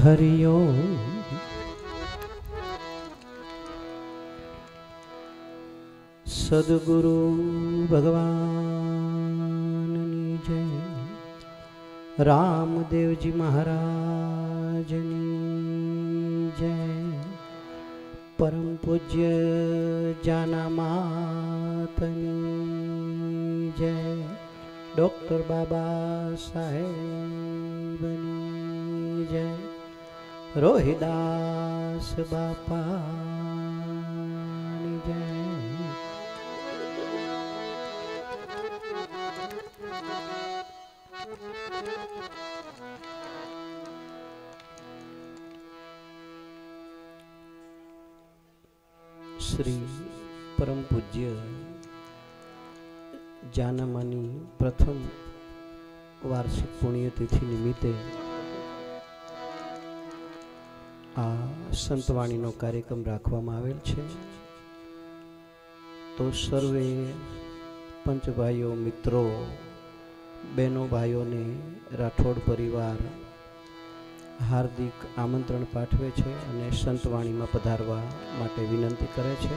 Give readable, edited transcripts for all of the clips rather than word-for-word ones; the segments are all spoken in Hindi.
हरि ओम। सद्गुरु भगवान जय। रामदेव जी महाराज जय। परम पूज्य जाना मातनी जय। डॉक्टर बाबा साहेब जय। रोहिदास बापा जय। श्री परम पूज्य जानामानी प्रथम वार्षिक पुण्यतिथि निमित्ते आ संतवाणीनो कार्यक्रम राखवामां आवेल छे। तो सर्वे पंच भाईओ मित्रों बहनों भाईओ ने राठौड़ परिवार हार्दिक आमंत्रण पाठवे छे अने संतवाणी में पधारवा माटे विनंती करे छे।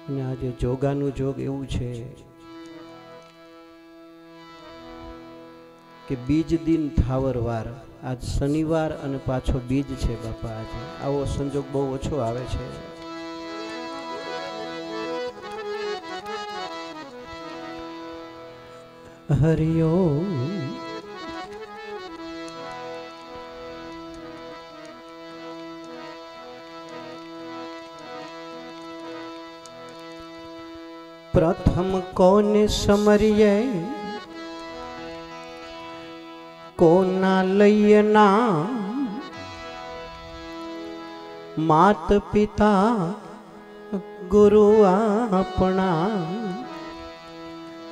अने आज जोगानु जोग एवुं छे कि बीज दिन थावरवार आज शनिवार अने पाछो बीज छे बापा। आज आवो संजोग बहु ओछो आवे छे। हरि ओम। प्रथम कौन समरिये कोना लइए नाम। मात पिता गुरु अपना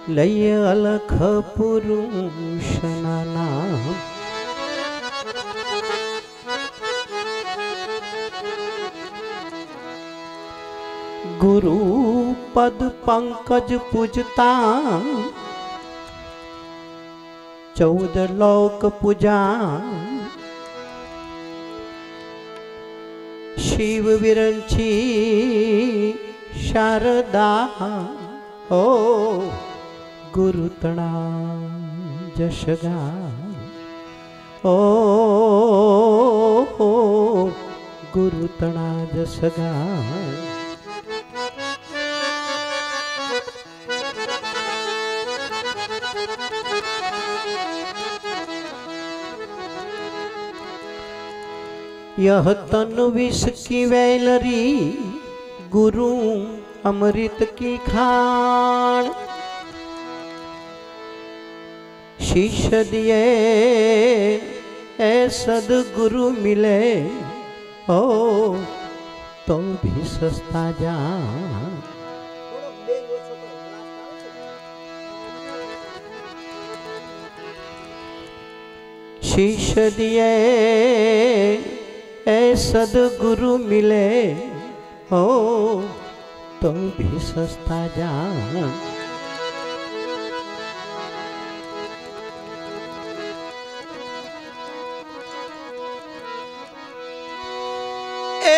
लइए अलख पुरुषना नाम। गुरु पद पंकज पूजता 14 लोक पूजा। शिव विरंची शारदा ओ गुरु तणा जशगा ओ गुरु तणा जशगा। यह तनु विष की वैलरी गुरु अमृत की खान। शिष्य दिए ए सदगुरु मिले ओ तो भी सस्ता जान। शिष्य दिए ए सदगुरु मिले हो तो भी सस्ता जान। ए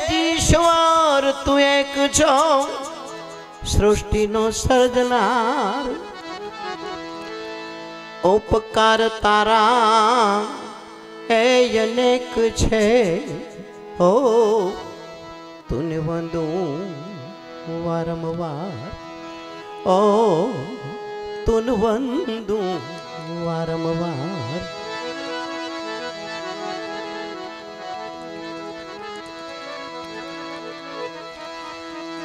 ईश्वर तू एक छो सृष्टि नो सर्जनार। उपकार तारा ए अनेक छे ओ तूने वंदू वारंवार ओ तूने वंदू वारंवार।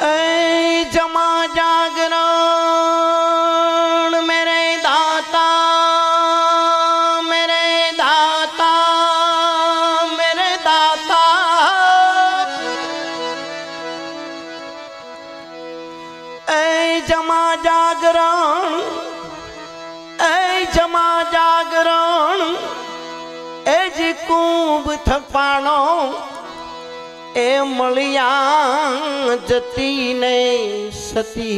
ऐ जमा जागरण मेरे दाता मेरे दाता मेरे दाता। ऐ जमा जी कूब थपाणो ए मलिया जती ने सती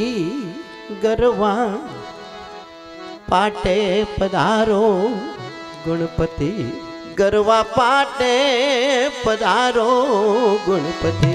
गरवा पाटे पधारो गणपति गरवा पाटे पधारो गणपति।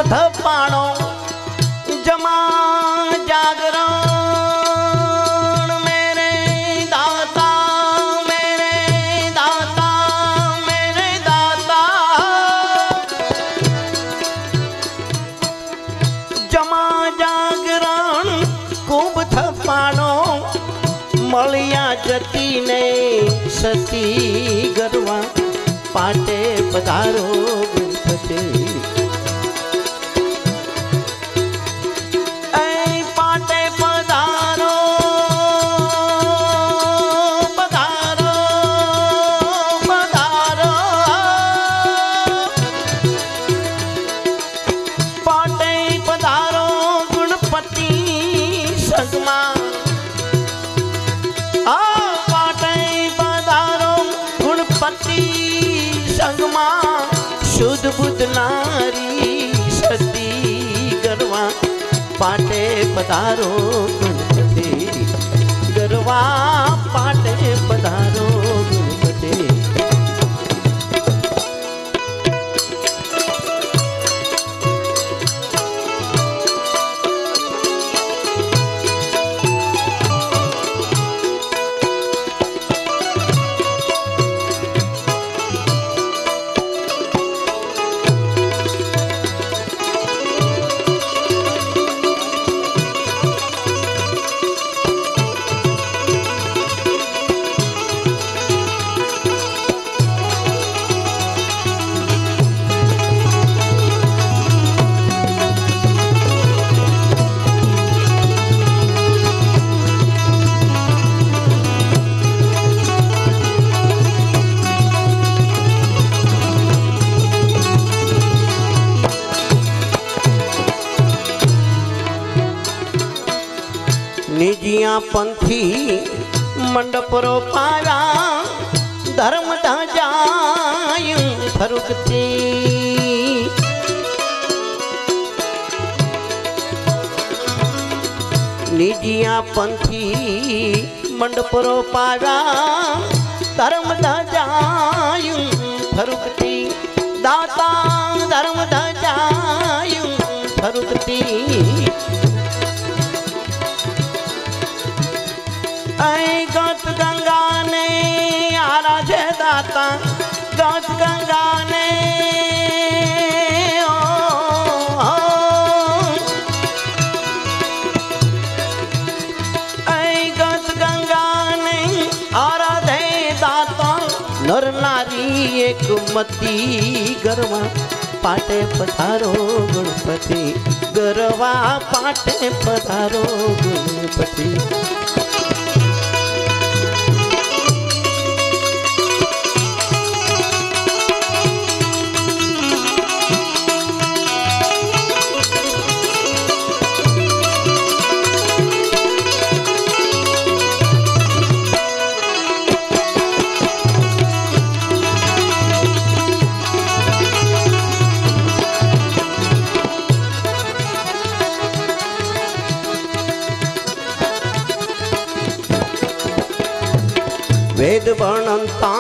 थपाणो जमा जागरण मेरे दाता मेरे दाता मेरे दाता। जमा जागरण खूब थपाणो मलिया जती ने सती गरवा पाटे पधारो गणपति। शुद्ध बुद्ध नारी सती गरवा पाटे पधारो गणपति गरवा पाटे पधारो गणपति। निजिया पंथी मंडप रो पाया धर्म ध्वजायूं फरुकती। निजिया पंथी मंडप रो पाया धर्म ध्वजायूं फरुकती। दाता धर्म ध्वजायूं फरुकती। गत गंगा ने आराधे दाता गत गंगा ने गत गंगा ने आराधे दाता नर नारी एक मती गरवा पाटे पधारो गणपति गरवा पाटे पधारो गणपति। वेद वर्णनता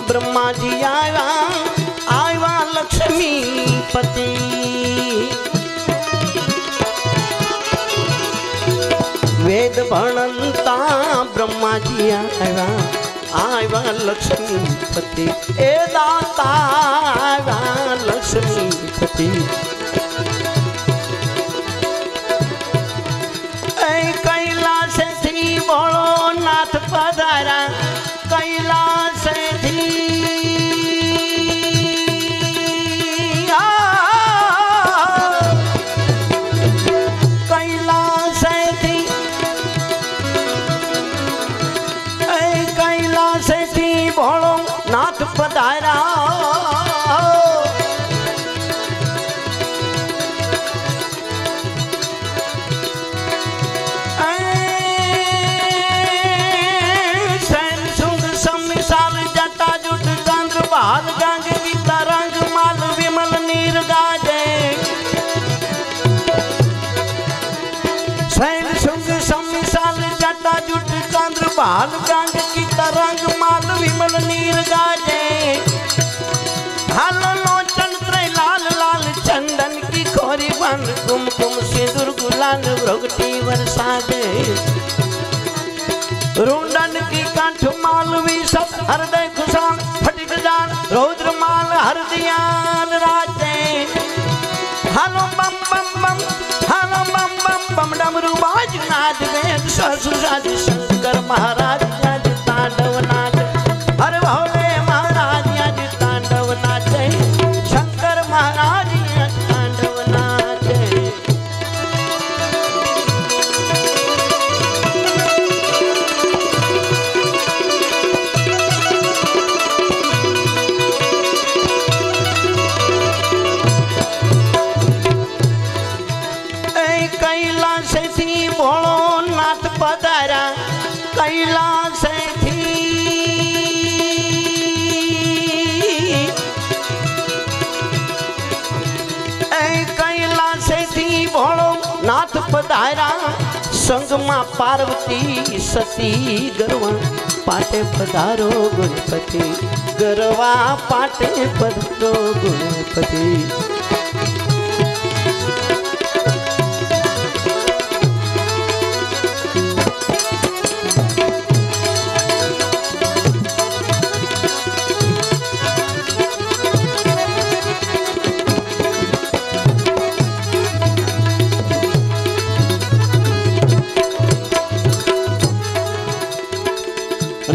ब्रह्मा जी आया आया लक्ष्मी पति। वेद वर्णनता ब्रह्मा जी आया आया लक्ष्मी पति। ए दाता आया पधारा बाल गंग गीता रंग माल विमल नीर गाजे सैन सुंग समिसाल जटा जुट चंद्र बाल गंग गीता रंग माल विमल नीर गाजे हालो लोचन त्रय लाल लाल चंदन की खोरी बन कुमकुम सिंदूर गुलाल भ्रगटी वर्षाजे रुंडन की कंठ मालवी सब हृदय खुशाल फटिक जान रौद्र माल हरदियाल राजे हालो बम बम बम हालो बम बम बम डमरू बाज नाद वेद ससुराज शंकर महाराज आज तांडव नाच हर भोले महाराज आज तांडव नाचे शंकर महाराज आज तांडव नाचे कैलाश थी भोलो नाथ पधारा कैलाश थी कैलाश थी भोलो नाथ पधारा संग मां पार्वती सती गरवा पाटे पधारो गणपति गरवा पाटे पधारो गणपति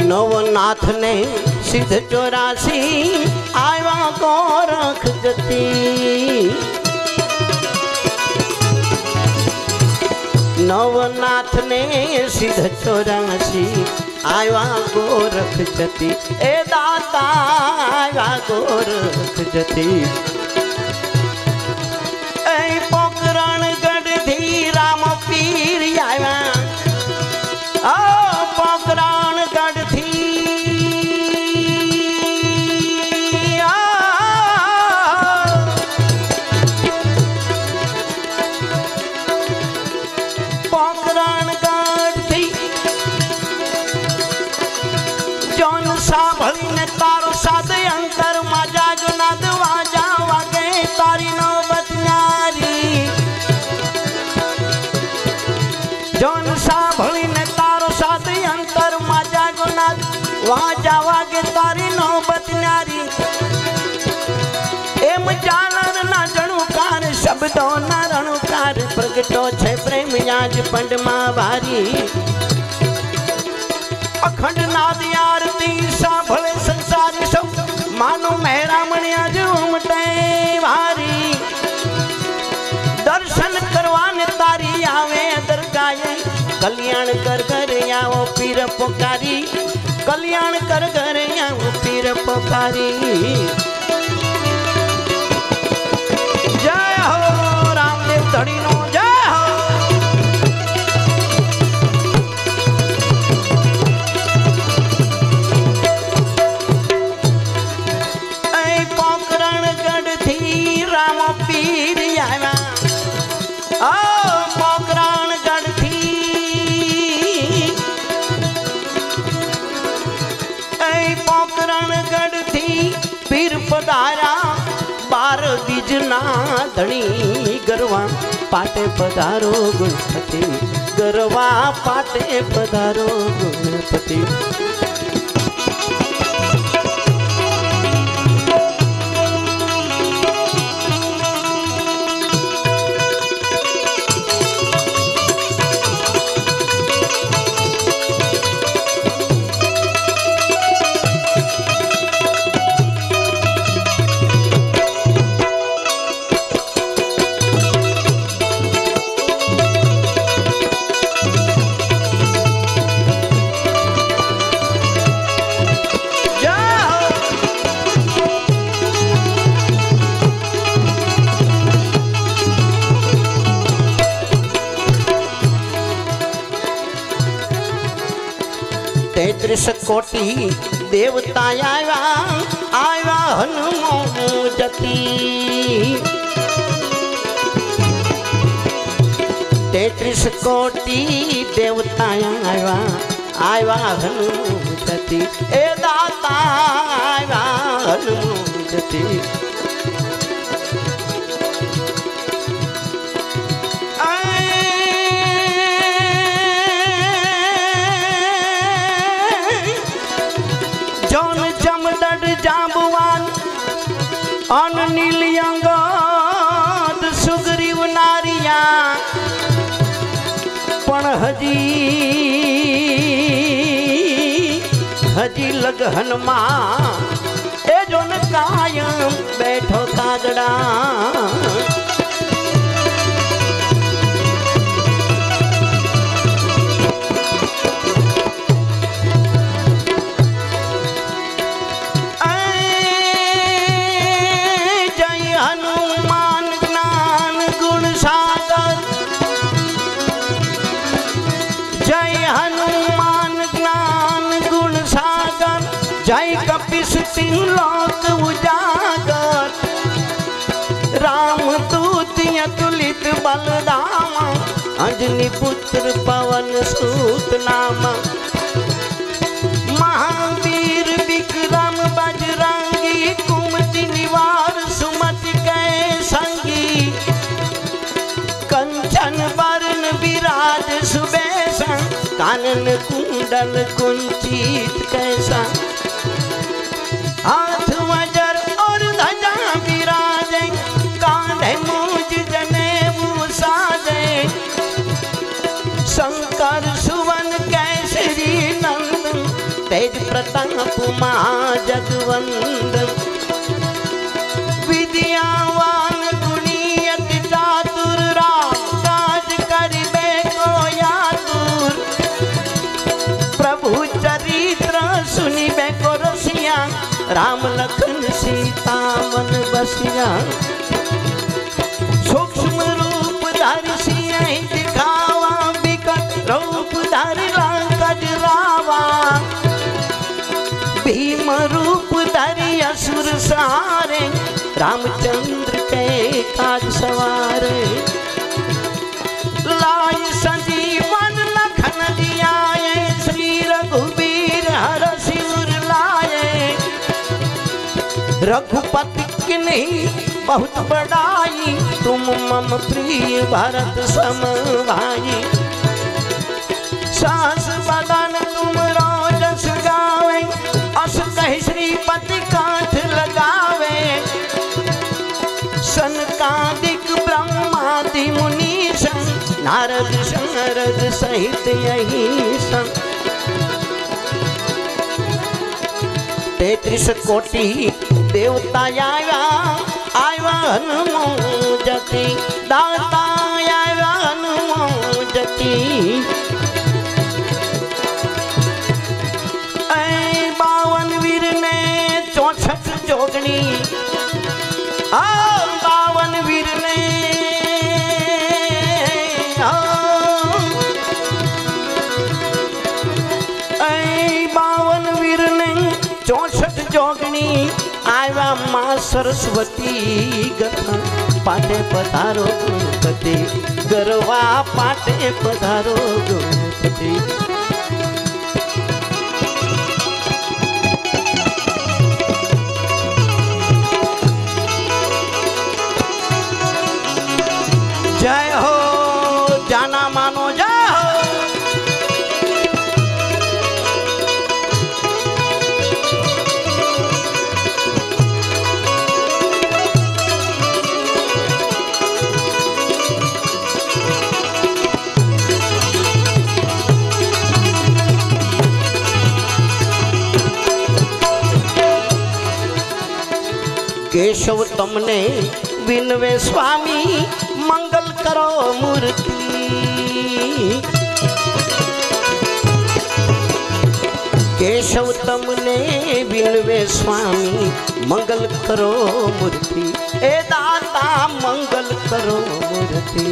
नवनाथ ने सिद्ध 84 आया गोरख जती नवनाथ ने सिद्ध 84 आया गोरख जती ए दाता आया गोरख जती ए पोकरण गढ़ धी राम पीर आया पोकरण गढ़ थी पोकरण गढ़ थी जौन सा भली ने तारो साध अंतर माजा गुनाद वाजा वागे तारी नौबत न्यारी जौन सा भली ने तारो साध अंतर माजा गुनाद वाजा वागे तारी नौबत न्यारी एम जानर ना जणुकार शब्दों ना रणुकार प्रगटो छे प्रेम आज पंडमा भारी अखंड नाद आरती सांभळे संसारी सब मानो मेहरामण आज उमटे भारी दर्शन करवाने तारी आवे दरगाहे कल्याण कर कर आओ पीर पुकारी कल्याण कर कर आओ पीर पुकारी जय हो रामदेव धड़ी नो जय हो ऐ पोकरण गढ़ थी राम पीर आया पोकरण गढ़ थी ऐ पोकरण गढ़ थी पीर पधारा बार बीजना धनी गरवा पाटे पधारो गणपति गरवा पाटे पधारो गणपति तेत्रिस कोटि देवता आया आया हनुमोजती 33 कोटि देवता आया आया हनुमोजती ए दाता आया हनुमोजती जांबुवान अन नीलियंगद सुग्रीव नारिया पण हजी लगन मां ए जोन कायम बैठो कागड़ा जय कपिस लोक उजागर राम दूत अतुलित बलदामा अंजनी पुत्र पवन सूत नामा महावीर विक्रम बजरंगी कुमति निवार सुमति कै संगी कंचन वर्ण विराज सुबेसा कानन कुंडल कुंचित कैसा हाथ वज्र और ध्वजा विराजे कांधे मूज जनेऊ साजे शंकर सुवन केसरी नंदन तेज प्रताप महाजगवंदन विद्यावान गुणी अति चातुर राम काज करिबे को आतुर प्रभु चरित्र सुनिबे को रसिया राम लखन सीता मन बसिया सूक्ष्म रूप धरि सियहि दिखावा विकट रूप धरि लंकज रावा भीम रूप धरि असुर सहारे रामचंद्र के काज सवारे लाय संजीवन लखन जियाए श्री रघुबीर हरषि उर लाए रघुपति की नहीं बहुत बड़ाई तुम मम प्रिय भरत सम भाई सास बदन तुम रोजस गावे अस कहि श्रीपति काठ लगावे सनकादिक ब्रह्मादि मुनीश नारद शरद सहित यही सन 33 कोटि देवता आया आया हनुमोजती दाता आया हनुमोजती 52 वीर ने 64 जोगनी 52 वीर ने 52 वीर ने 64 जोगनी आया माँ सरस्वती गथा पाटे पधारो गणपति गरवा पाटे पधारो गणपति जय हो जाना मानो जय हो केशव तुमने विनवे स्वामी मंगल करो मूर्ति केशव तुमने विनवे स्वामी मंगल करो मूर्ति ए दाता मंगल करो मूर्ति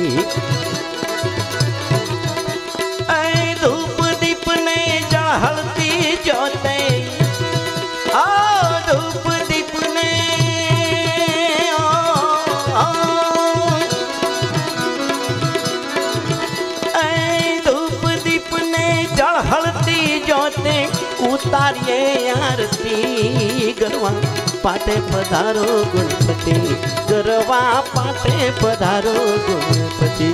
धूप दीप ने जहलती ज्योते आ धूप दीप ने धूप दीप ने जळहळती ज्योते उतारिए आरती गरवा पाटे पधारो गणपति गरवा पाटे पधारो गणपति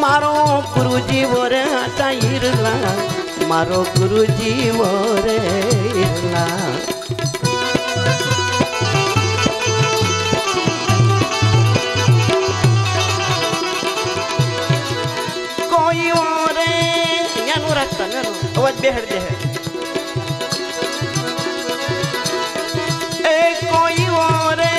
मारो गुरुजी वोरे आटा इरला मारो गुरुजी वोरे इरला कोई वोरे यानु रखता यानु अवध बेहर दे है ए कोई वोरे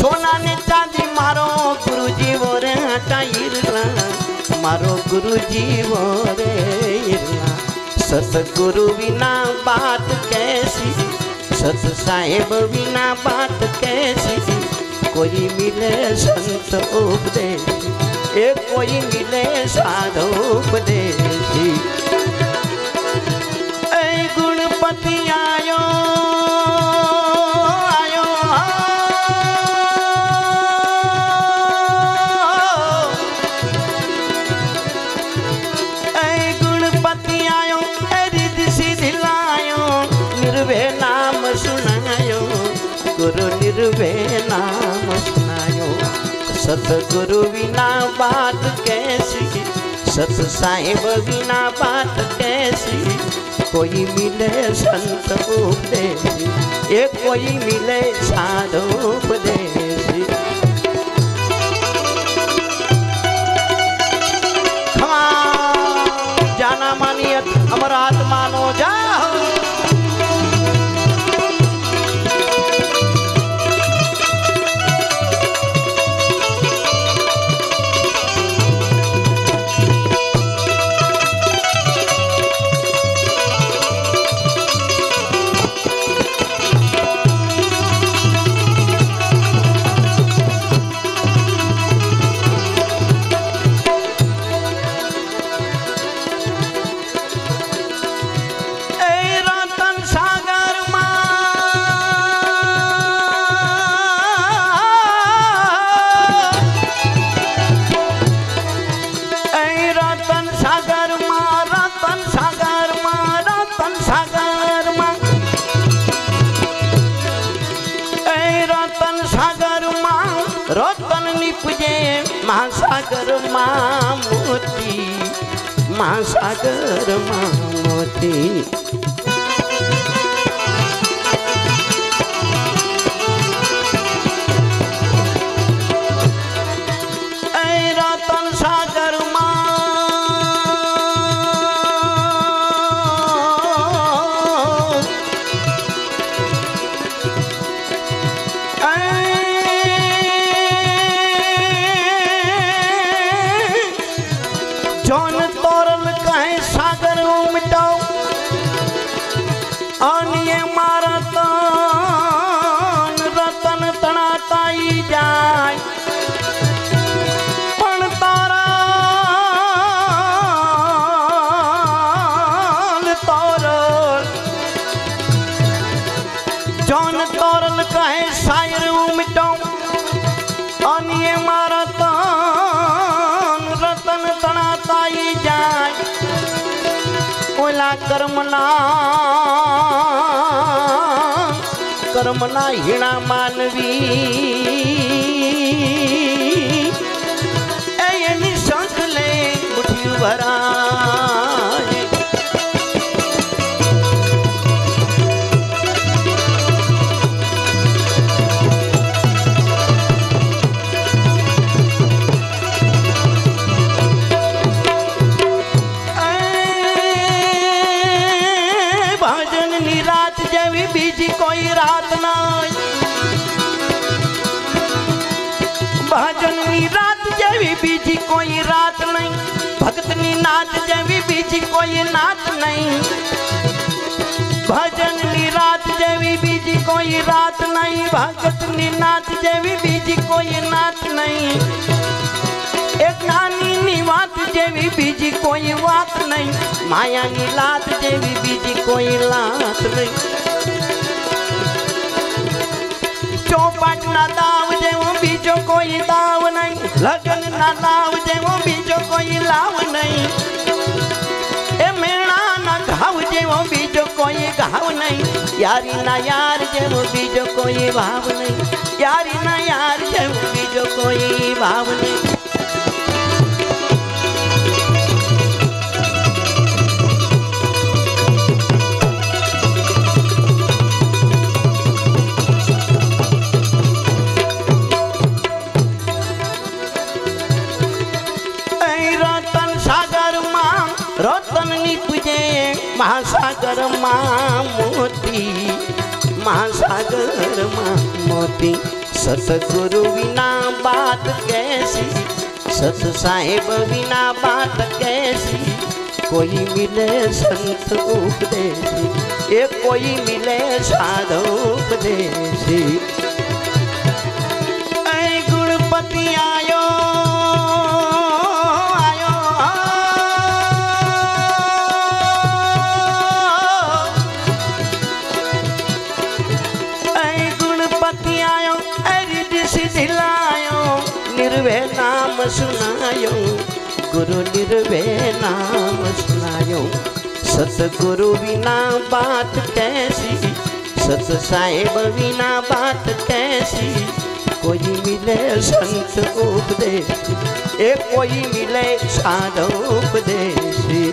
सोना ने चांदी मारो गुरुजी वोरे आटा इरला मारो गुरुजी वोरे इरला सतगुरु बिना बात कैसी सत साहेब बिना बात कैसी कोई मिले संत उपदेशी एक कोई मिले साधु उपदेशी ऐ गुणपति आयो नाम सुनायो गुरु निर्भय नाम सुनायो सतगुरु बिना बात कैसी सत साहिब बिना बात कैसी कोई मिले संत उपदेशी एक कोई मिले साधु उपदेशी खमा जाना मानियत अमर आत्मा नो जाओ रतन निपजे महासागर मां मोती महासागर मां मोती रतन सागर मां जौन तोरल कहे सागर उमटाओ अनिए मारा तन रतन तनाताई जाय पण तारा कर्मना हीणा मानवी एनी संत ले मुठी भरा कोई रात नहीं भजन नी रात जेवी बीजी कोई रात नहीं भक्त नी नात जेवी बीजी कोई नात नहीं भजन नी रात जेवी बीजी कोई रात नहीं भक्त नी नात जेवी बीजी कोई नात नहीं एक नानी नी बात जेवी बीजी कोई बात नहीं माया नी लात जेवी बीजी कोई लात नहीं चौपट ना दाव जेवो बीजो कोई दाव नहीं लगन ना लाव जेवो बीजो कोई लाव नहीं ए मेणा ना घाव जेवो बीजो कोई घाव नहीं यारी ना यार जेवो बीजो कोई भाव नहीं यारी ना यार जेवो बीजो कोई भाव नहीं रतन निपजे महासागर मां मोती महासागर मां मोती सतगुरु बिना बात कैसी सत साहेब बिना बात कैसी कोई मिले संत उपदेशी ये कोई मिले साधु उपदेशी गुणपति आयो निर्भय नाम सुनायो गुरु निर्भय नाम सुनायो सतगुरु बिना बात कैसी सत साहेब बिना बात कैसी कोई मिले संत उपदेशी एक कोई मिले साधु उपदेशी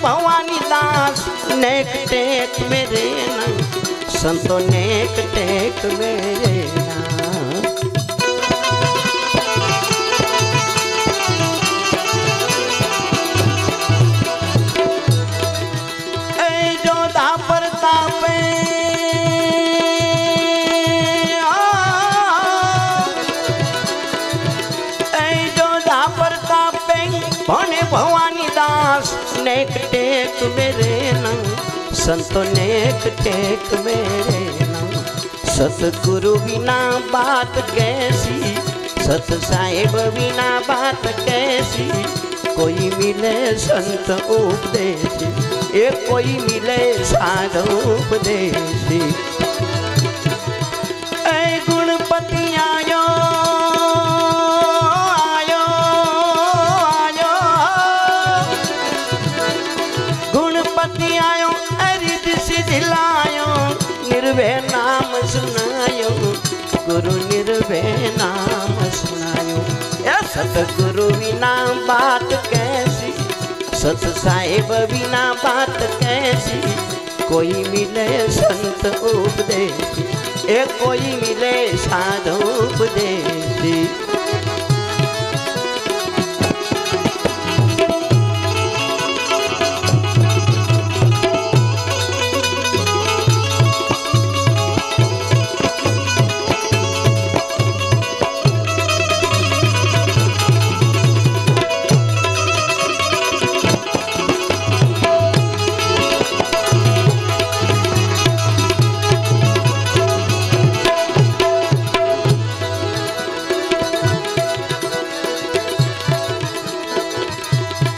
भवानी दास नेक टेक मेरे ना संतो नेक टेक मेरे ना जोधा प्रतापे जोधा प्रतापे भने भवानी दास नेक टेक मेरे नाम संतो नेक टेक मेरे नाम सतगुरु बिना बात कैसी सत साहेब बिना बात कैसी कोई मिले संत उपदेशी ये कोई मिले साधु उपदेशी गुणपति आयो निर्भय नाम सुनायो, गुरु निर्भय नाम सुनायो। सतगुरु बिना बात कैसी, सत साहिब बिना बात कैसी, कोई मिले संत उपदेशी, कोई मिले साधु उपदेशी।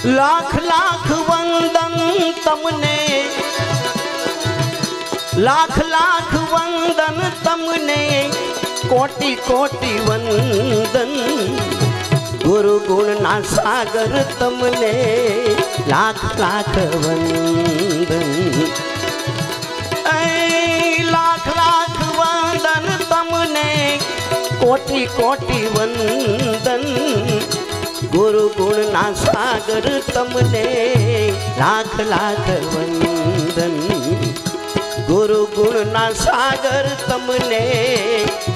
लाख लाख वंदन तमने, लाख लाख वंदन तमने, कोटि कोटि वंदन। गुरु गुण ना सागर तमने, लाख लाख वंदन। लाख लाख वंदन तमने, कोटि कोटि वंदन। गुरु गुण ना सागर तमने, लाख लाख वंदन। गुरु गुण ना सागर तमने,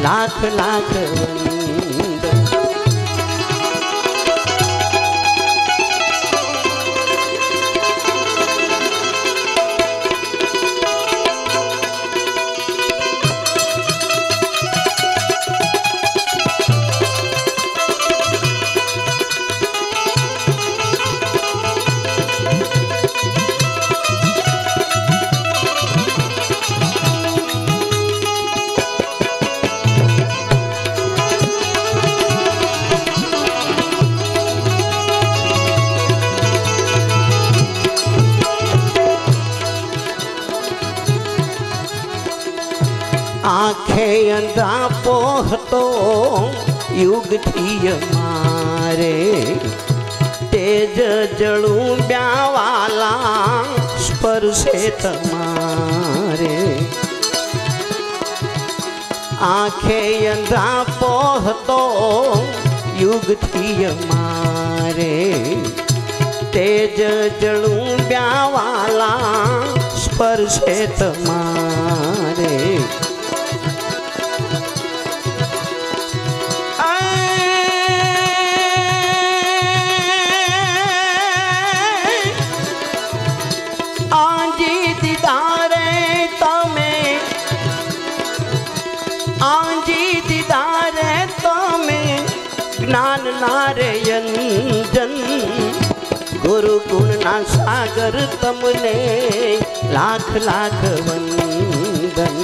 लाख लाख वंदन। आंखें अंधा पोहतो युग थी मारे, तेज जड़ू ब्यावाला स्पर्शे तमारे। आंखें अंधा पोहतो युग थी मारे, तेज जड़ू ब्यावाला स्पर्शे तमारे। ज्ञान नारायणजन, गुरु गुण ना सागर तमने, लाख लाख वंदन।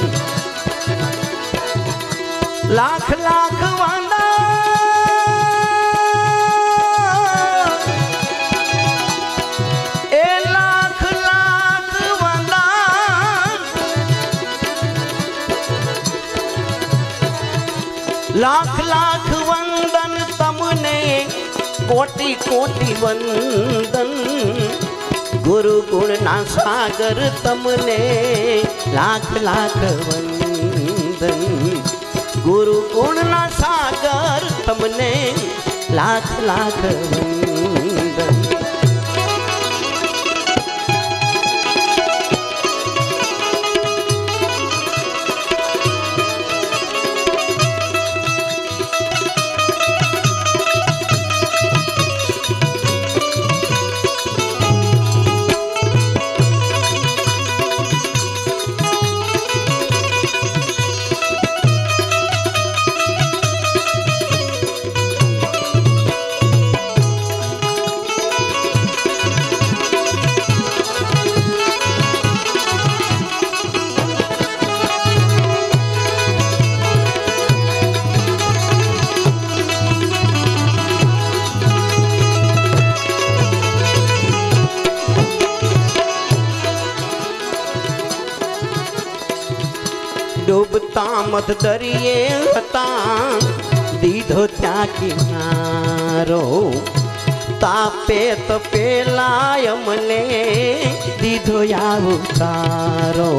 लाख लाख वंदन। लाख लाख वंदन। लाख लाख वंदन तमने, कोटि कोटि वंदन। गुरु गुण ना सागर तमने, लाख लाख वंदन। गुरु गुण ना सागर तमने, लाख लाख वंदन। डूबता मत दरिए हता, दीधो त्या किनारो। तापे तपेलाय मने, दीधो या उतारो।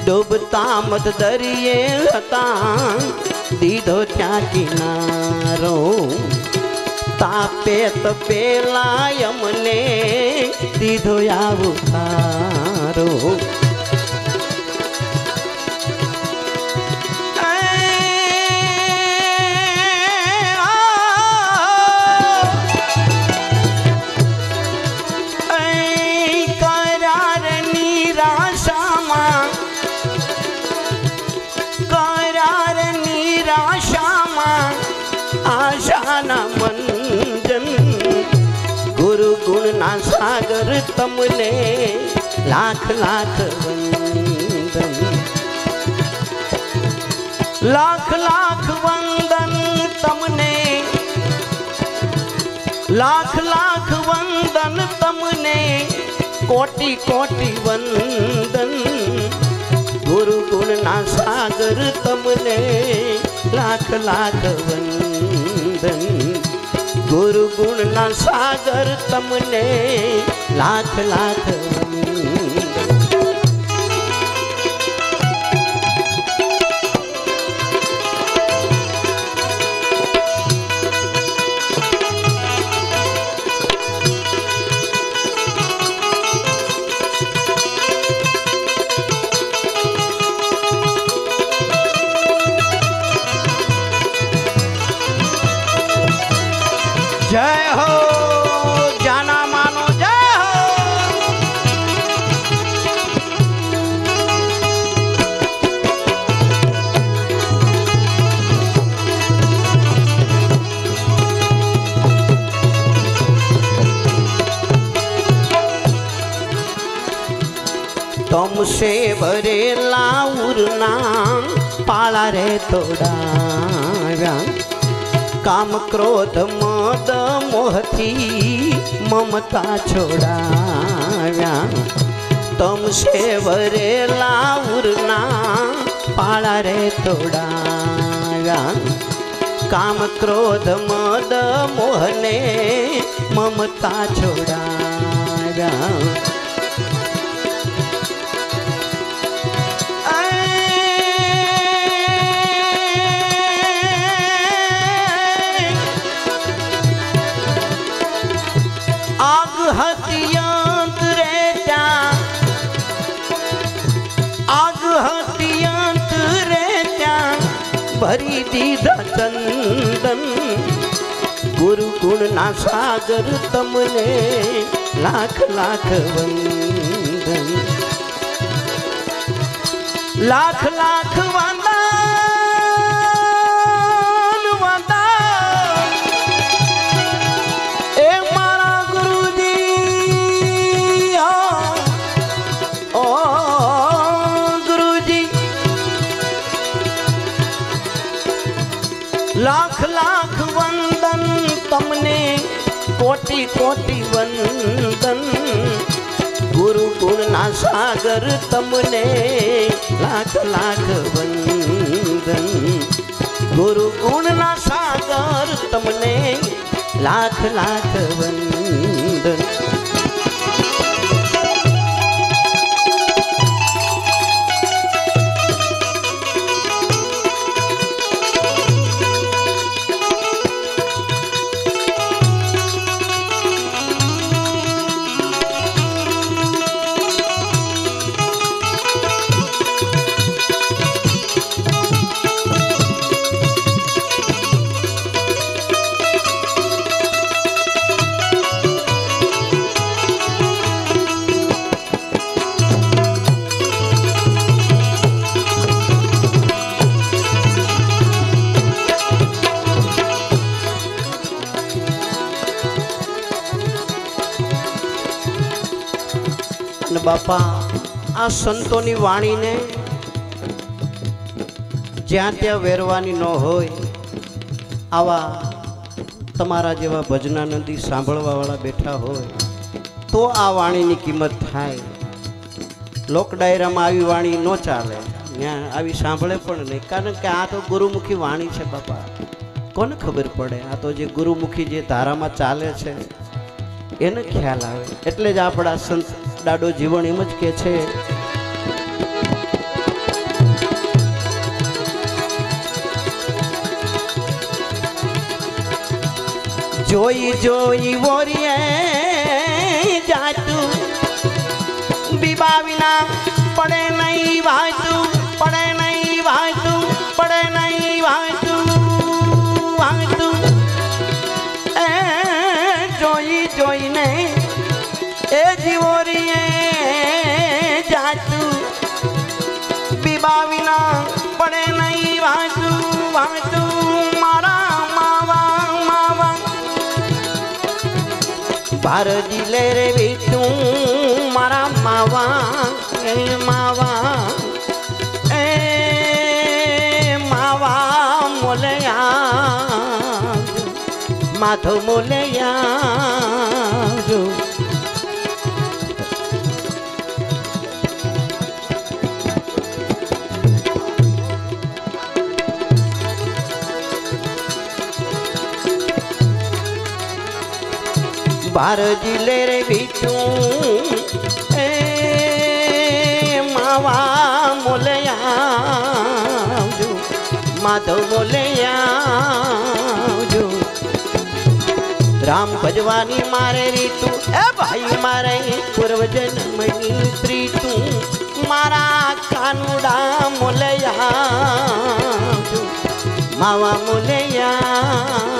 ડૂબતા મત દરિયે હતા દીધો ત્યાં કિનારો તાપે તપેલા અમને દીધો આવકારો मंजन गुरु गुण ना सागर तमने लाख लाख वंदन लाख लाख वंदन तमने लाख लाख वंदन तमने कोटि कोटि वंदन गुरु गुण ना सागर तमने लाख लाख वंदन गुरु गुण ना सागर तमने लाख लाख वंदन। जय हो जाना मानो जय हो। तुमसे भरेला उरना पाला रे तोड़ा काम क्रोध मद मोहती ममता छोड़ाव्या तुमसे भरेला उरना पाला रे तोड़ाव्या काम क्रोध मद मोहने ममता छोड़ाव्या आग हथियांत रेटा आग हथियांत रेटा भरी दीधा चंदन गुरु गुण ना सागर तमने लाख लाख वंदन लाख लाख वंदन लाख लाख वंदन तमने कोटि कोटि वंदन गुरु गुण ना सागर तमने लाख लाख वंदन गुरु गुण ना सागर तमने लाख लाख वंदन। बापा आ संतोनी वाणी ने ज्यां त्यां वेरवानी न होय आवा तमारा जेवा भजनानंदी सांभळवा वाळा बेठा होय तो आ वाणीनी किंमत थाय। लोक डायरामां आवी वाणी न चाले न्या आवी सांभळे पण नहीं कारण के आ तो गुरुमुखी वाणी छे बापा कोने खबर पड़े आ तो जे गुरुमुखी जे धारामां चाले छे एने ख्याल आवे એટલે જ આપણા સંત डाडो जीवन एम ज के छे જોઈ જોઈ વોરીએ જાતું બીબા વિના પડે નહીં વાતું પડે નહીં વાતું પડે નહીં વાતું વાતું એ જોઈ જોઈને એ જીવોરીએ જાતું બીબા વિના પડે નહીં વાતું વાતું મારા માવા માવા ભારજી લે રે બીતું મારા માવા એ માવા એ માવા મોલયા માધો મોલયા જો ભારજી લે રે બીતું એ માવા મોલયા જો માધવ મોલયા જો રામ ભજવાની મારે રીતું એ ભાઈ મારે પૂર્વ જન્મની પ્રીતું મારા કાનુડા મોલયા જો માવા મોલયા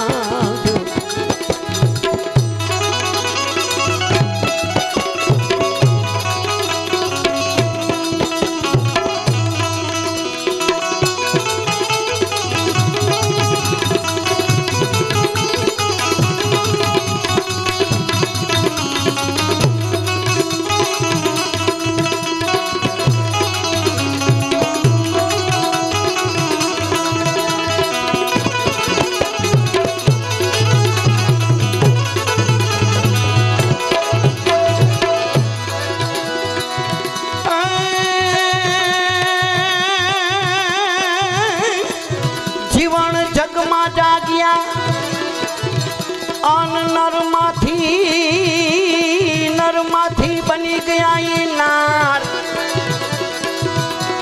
नरमाथी बनी गया ये नार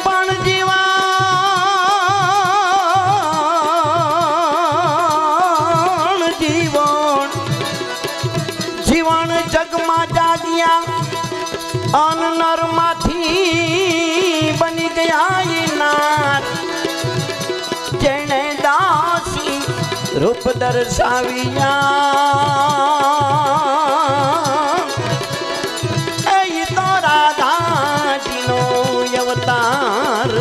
पण जीवन जीवन जीवन जगमा जागिया अन नरमाथी बनी गया ये नार जेने दासी रूप दर्शाविया એ તો રાધાજીનો અવતાર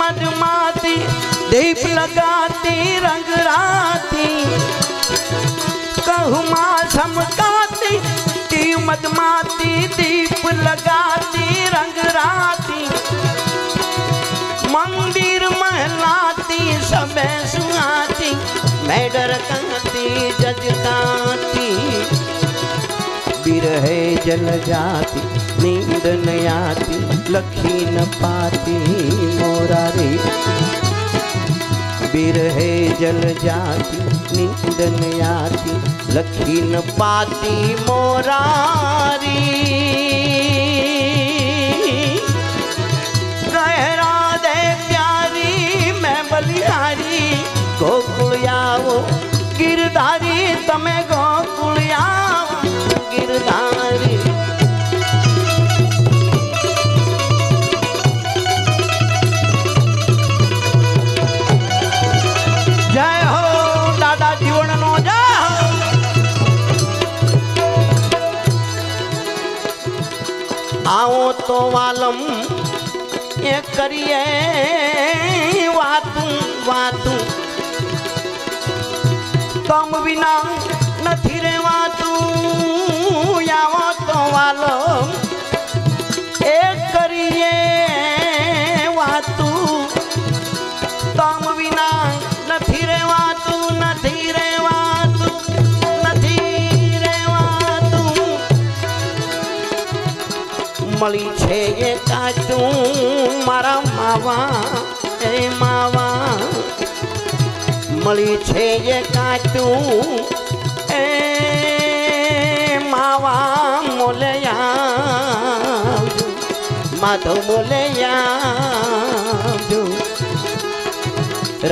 मधमाती दीप लगाती रंग राती कहूँ समकाती ती मधमाती दीप लगाती रंग राती मंदिर महलाती सबे सुहाती मैं डर कहती जजताती बिरहे जल जाती नींद न आती लखी न पाती मोरा रे बिरहे जल जाती नींद न आती लखी न पाती मोरा रे राधे प्यारी मैं बलिहारी गोकुल आओ गिरधारी तमे गोकुल आओ गिरधारी आओ तो वालम ये करिए वातू वातू तम बिना નથી રહેવાતું आओ तो वालम ये करिए वातू तम बिना નથી રહેવાતું નથી રહેવાતું નથી રહેવાતું મળી છે એ કાચું મારા માવા એ માવા મળી છે એ કાચું એ માવા મોલયા માધવ મોલયા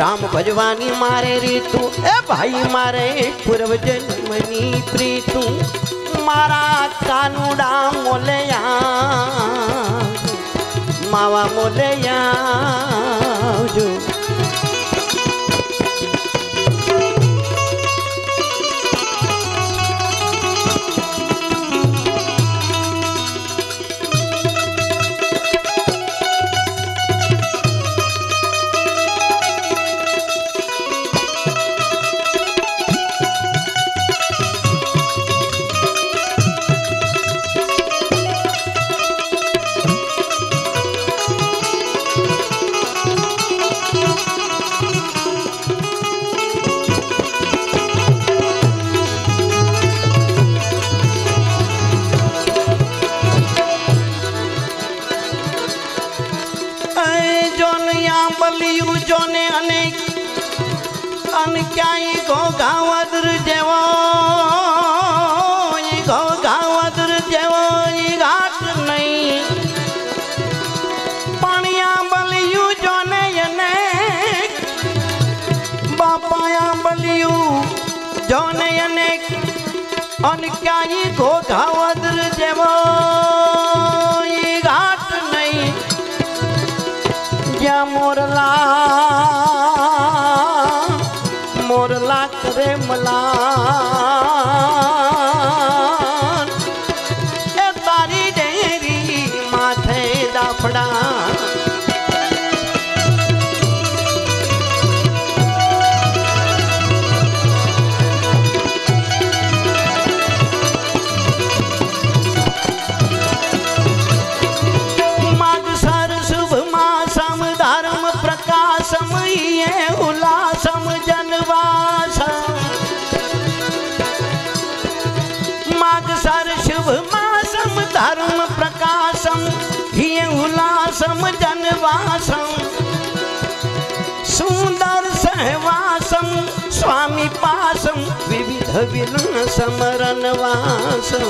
રામ ભજવાની મારે રીતું એ ભાઈ મારે પૂર્વ જન્મની પ્રીતું મારા કાનુડા મોલયા માવા મોલયા જો બલિયું જોને અનેક અન ક્યાંય ઘોઘાવદર જેવો ઘોઘાવદર જેવો ઘાટ નહીં પાણિયા બલિયું જોને અનેક બાપાયા બલિયું જોને અનેક અન ક્યાંય ઘોઘાવદર જેવો ઘાટ નહીં જ્યાં મોરલા કરે મલાન એ તારી ડેરી માથે દાફડા उल्लासम जनवासम मागसर शुभ मासम धर्म प्रकाशम ये उल्लासम जनवासम सुंदर सहवासम स्वामी पासम विविध विलन समरनवासम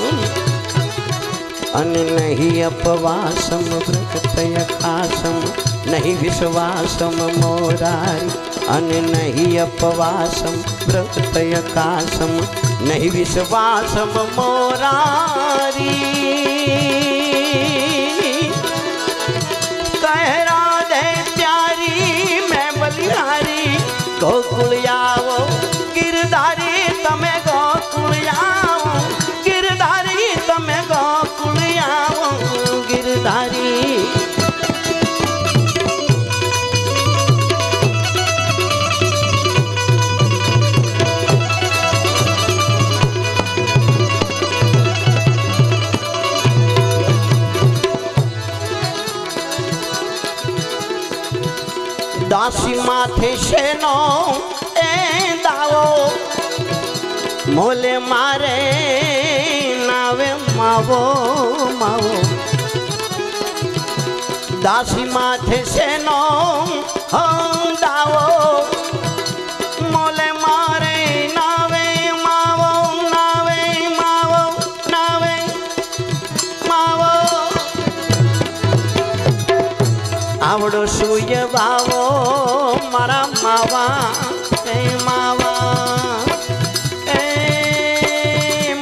अन नहीं अपवासम व्रतय खासम नहीं विश्वासम मोरारी अन नहीं अपवासम व्रतय कासम नहीं विश्वासम मोरारी कह राधे प्यारी मैं बलिहारी गोकुल आओ गिरधारी तमे गोकुल आओ गिरधारी तमे गोकुल आओ गिरधारी दासी माथे शेनो ए दावो मोले मारे नावे मावो मावो दासी माथे शेनो दावो मोले मारे नावे मावो नावे मावो नावे मावो आवड़ो सूय बावो मारा मावा ए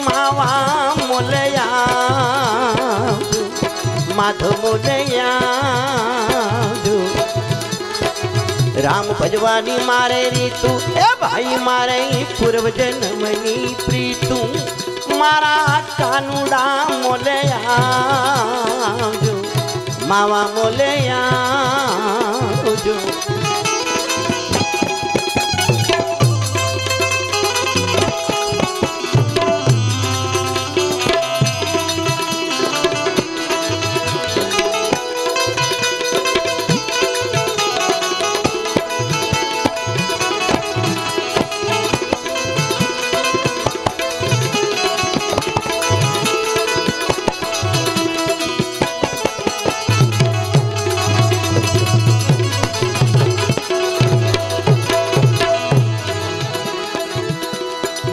मावा मोलया माधव मोलया राम भजवानी मारे रीतु ए भाई मारे पूर्व जन्मनी प्रीतु मारा कानुड़ा मोलया मावा मोलया जो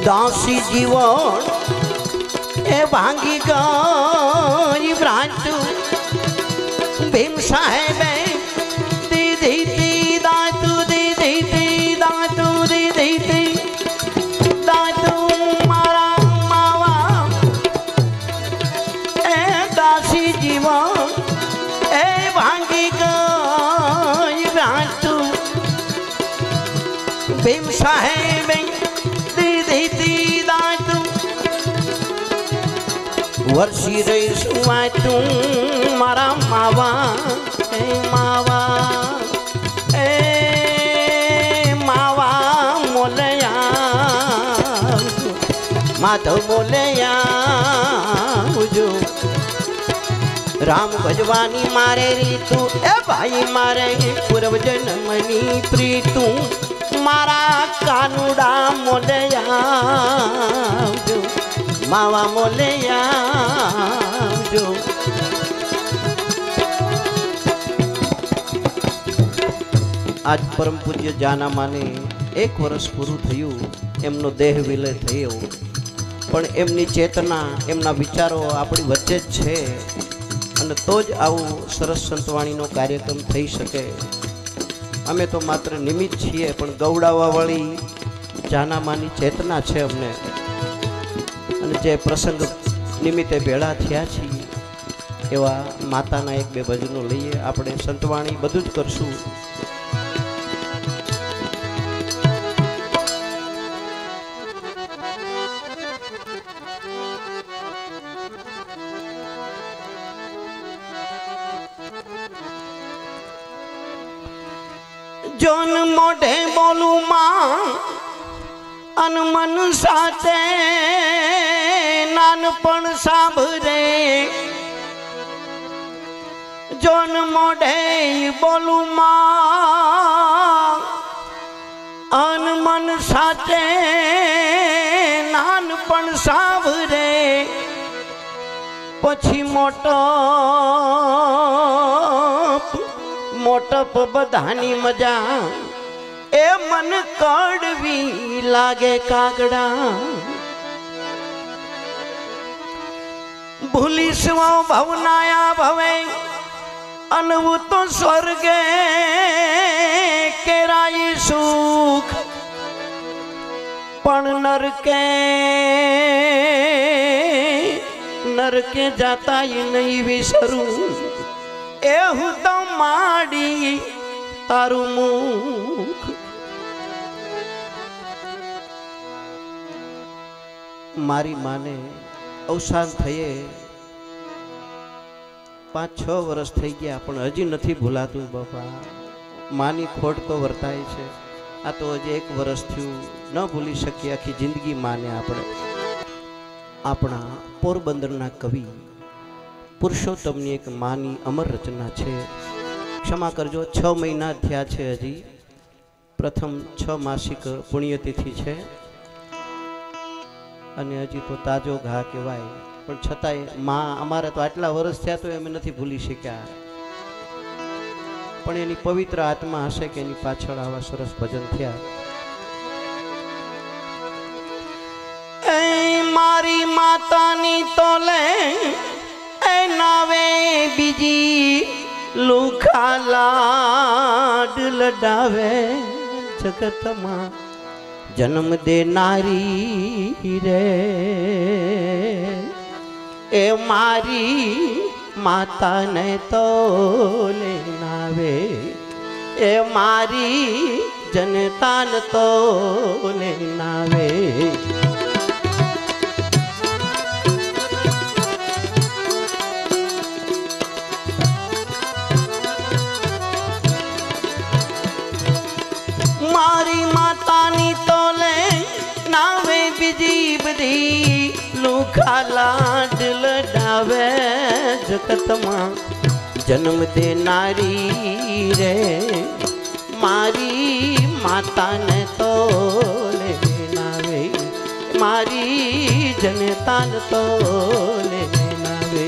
दासी जीवन ए भांगी गई भ्रांत भीम साहेब दीदी दी दातु दीदी दी दातु दीदी दी दातु मारा मावा ए दासी जीवन ए भांगी गई भ्रांत भीम साहेब दीदी दी दातु वर्षी रही सुवाय तू मारा मावा ए मावा मोलया माधव मोलया जो राम भजवानी मारे रीतु ए भाई मारे पूर्व जन्मनी प्रीतु मारा कानुडा मोलया जो मावा मोलया जो आज परम पूज्य जाना माने 1 वर्ष पूરું થયું એમનો દેહ વિલય થયો પણ એમની ચેતના એમના વિચારો આપણી વચ્ચે જ છે અને તો જ આવું સરસ સંતવાણીનો કાર્યક્રમ થઈ શકે અમે તો માત્ર નિમિત્ત છીએ પણ ગૌડાવાવાળી જાનામાની ચેતના છે અમને અને જે પ્રસંગ નિમિત્તે ભેળા થયા છીએ એવા માતાના 1-2 ભજનો લઈએ આપણે સંતવાણી બધું જ કરશું जोन मोढ़े बोलू मां अनमन साथे नानपण साभरे जोन मोढ़े बोलू मां अनमन साथे नानपण साभरे पछी मोटप बधानी मजा ए मन कड़वी लागे कागड़ा भूली स्व भवनाया भवे अनवु तो स्वर्गे केराई सुख पण नरके जाता ही नहीं विसरू एहू तो माड़ी तारू मुख मारी माने अवसान थये 5-6 वर्ष थई गया पण हजी नथी भूलातुं बापा मानी खोट तो वर्ताय छे आ तो हजी 1 वर्ष थयुं न भूली शकीए आखी जिंदगी माने आपणे आपणा पोरबंदरना कवि पुरुषोत्तमनी एक मानी अमर रचना छे क्षमा करजो 6 महीना थया छे हजी प्रथम 6 मासिक पुण्यतिथि छे अने हजी तो ताजो घा कहेवाय पण छतांय मां अमारे तो आटला वर्ष थया तो एमे नथी भूली शक्या पण एनी पवित्र आत्मा हशे के एनी पाछळ आवा सरस भजन थया ए मारी मातानी तोले ए नावे बीजी लूखा लाड लडावे जगत मां जन्म दे नारी रे ए मारी माता ने तो लेनावे ए मारी जनता ने तो लेनावे मारी मातानी तोले नावे बीजी बधी लूखा लाड लडावे जगत मां जन्म दे नारी रे मारी माता ने तोले नावे मारी जनता ने तोले नावे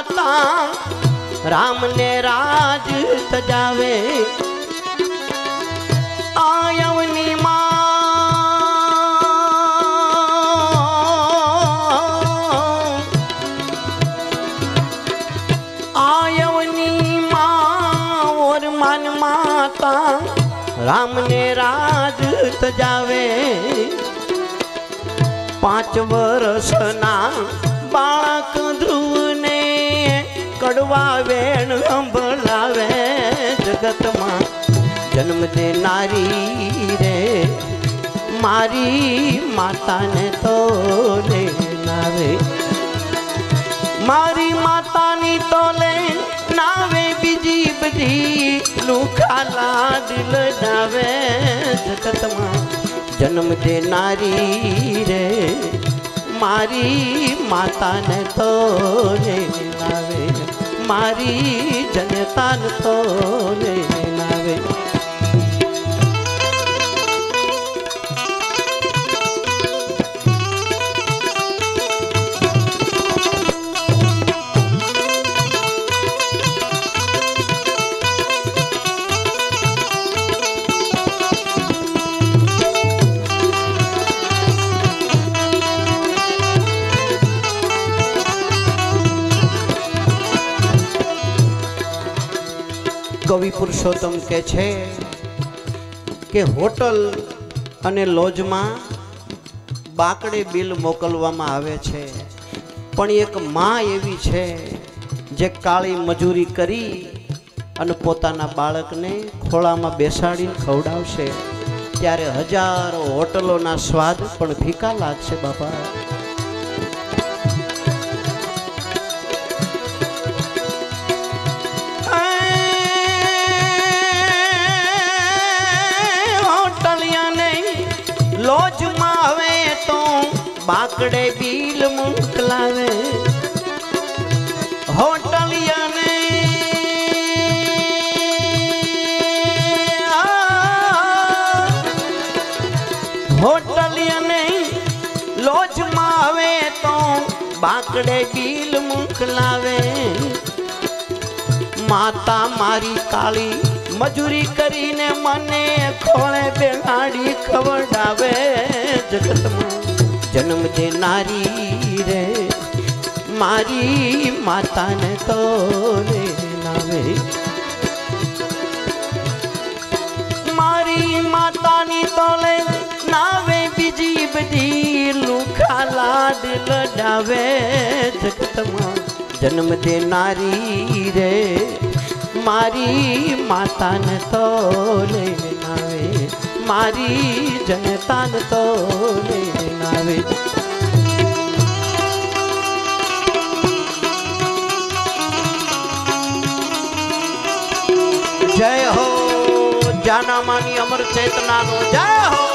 माता राम ने राज तजावे आयवनी माँ और मन माता राम ने राज तजावे 5 वर्षना बाळक ध्रुव ने कड़वा वेण संभळावे जगत में जन्म देनारी रे मारी माता ने तो ले नावे मारी माता नी तो ले नावे बीजी बधी लूखा लाड लडावे जगत में जन्म देनारी रे मारी माता ने तो ले नावे मारी जनता ने तो ले नावे कवि पुरुषोत्तम के छे के होटल अने लॉज में बाकड़े बिल मोकलवामां आवे छे पण एक माँ एवी छे जे काળી मजूरी करी अने पोताना बाळकने खोळामां बेसाडीने खवडावशे त्यारे हजारों होटलोना स्वाद पण फीका लागशे बापा। लॉज मावे तो बाकड़े बिल मोकलावे होटलिया ने लॉज मावे तो बाकड़े बिल मोकलावे माता मारी काली मजूरी करीने मने खोले बेहाड़ी खवड़ावे जगत में जन्म देनारी रे मारी माता ने तो ले नावे मारी माता नी तो ले नावे बीजी बधी लूखा लाड लडावे जगत में जन्म देनारी रे मारी माता ने तो ले नावे मारी जनता ने तो ले नावे। जय हो जाना मानी अमर चेतना नो जय हो।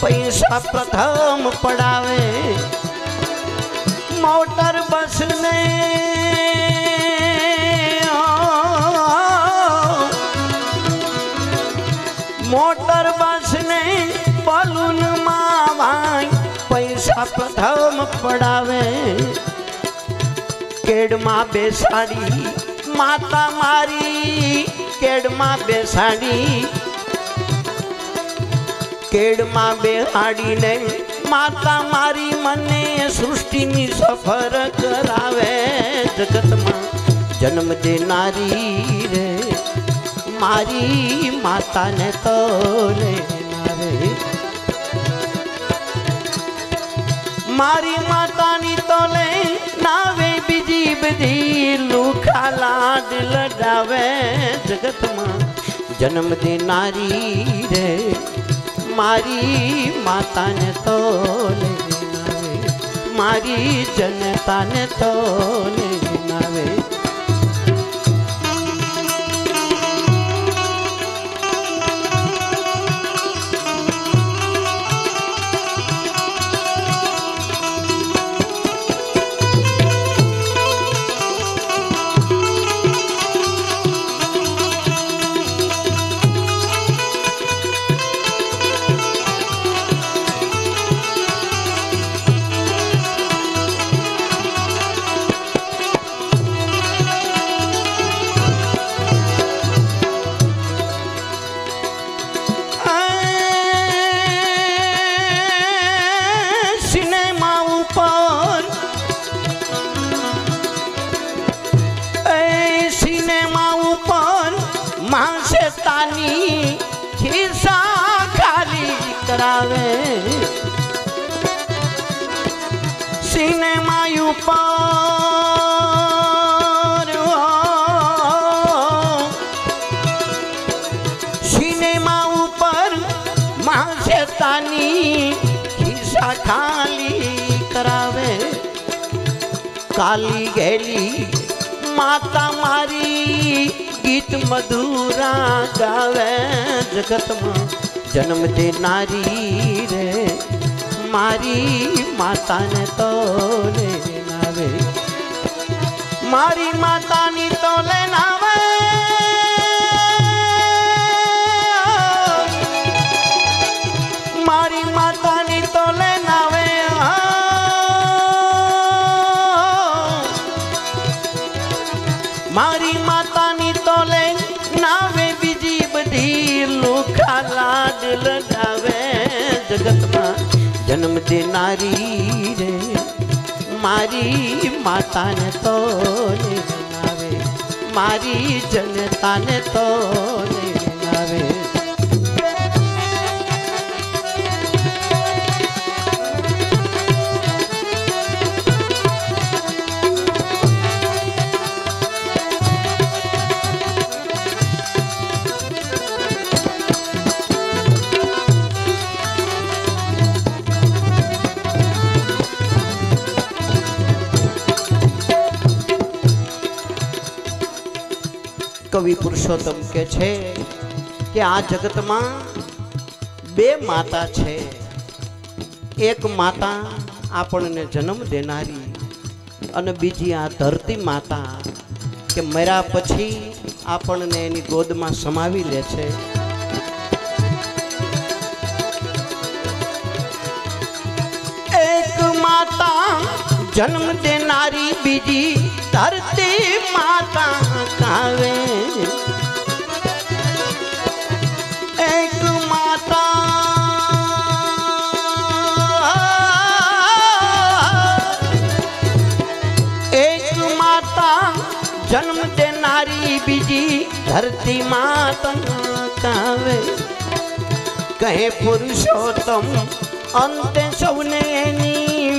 पैसा प्रथम पड़ावे मोटर बस ने मोटर बस ने बलून मावाई पैसा प्रथम पड़ावे केड़ मां बेसाड़ी माता मारी केड़ मां बेसाड़ी केड़ मां बेहाड़ी ने माता मारी मने सृष्टि नी सफर करावे जगत में जन्म देनारी रे मारी माता ने तो ले नावे मारी मातानी तोले नावे बीजी बधी लूखा लाड लडावे जगत में जन्म देनारी रे मारी माता ने तोले नावे मारी जनता ने तोले नावे खिस्सा खाली करावे सिनेमा ऊपर सिनेमा ऊपर महाशैतानी खिस्सा खाली करावे काली गैली माता मारी गीत मधुरा गावे जगत में जन्म देनारी रे मारी माता ने तोले नावे मारी माता नी तोले नावे मारी माता नी तोले नावे मारी माता नी तोले नावे बीजी बधी लूखा लाड लडावे जगत में जन्म देनारी रे मारी माता ने तोले नावे मारी जनता ने तोले नावे कवि पुरुषोत्तम के छे कि आ जगत में बे माता छे एक माता आपने जन्म देनारी अने बीजी आ धरती माता के मर्या पछी आपने एनी गोद में समावी ले छे एक माता जन्म देनारी बीजी धरती माता कावे एक माता जन्म देनारी बीजी धरती माता कावे कहे पुरुषोत्तम अंते सौने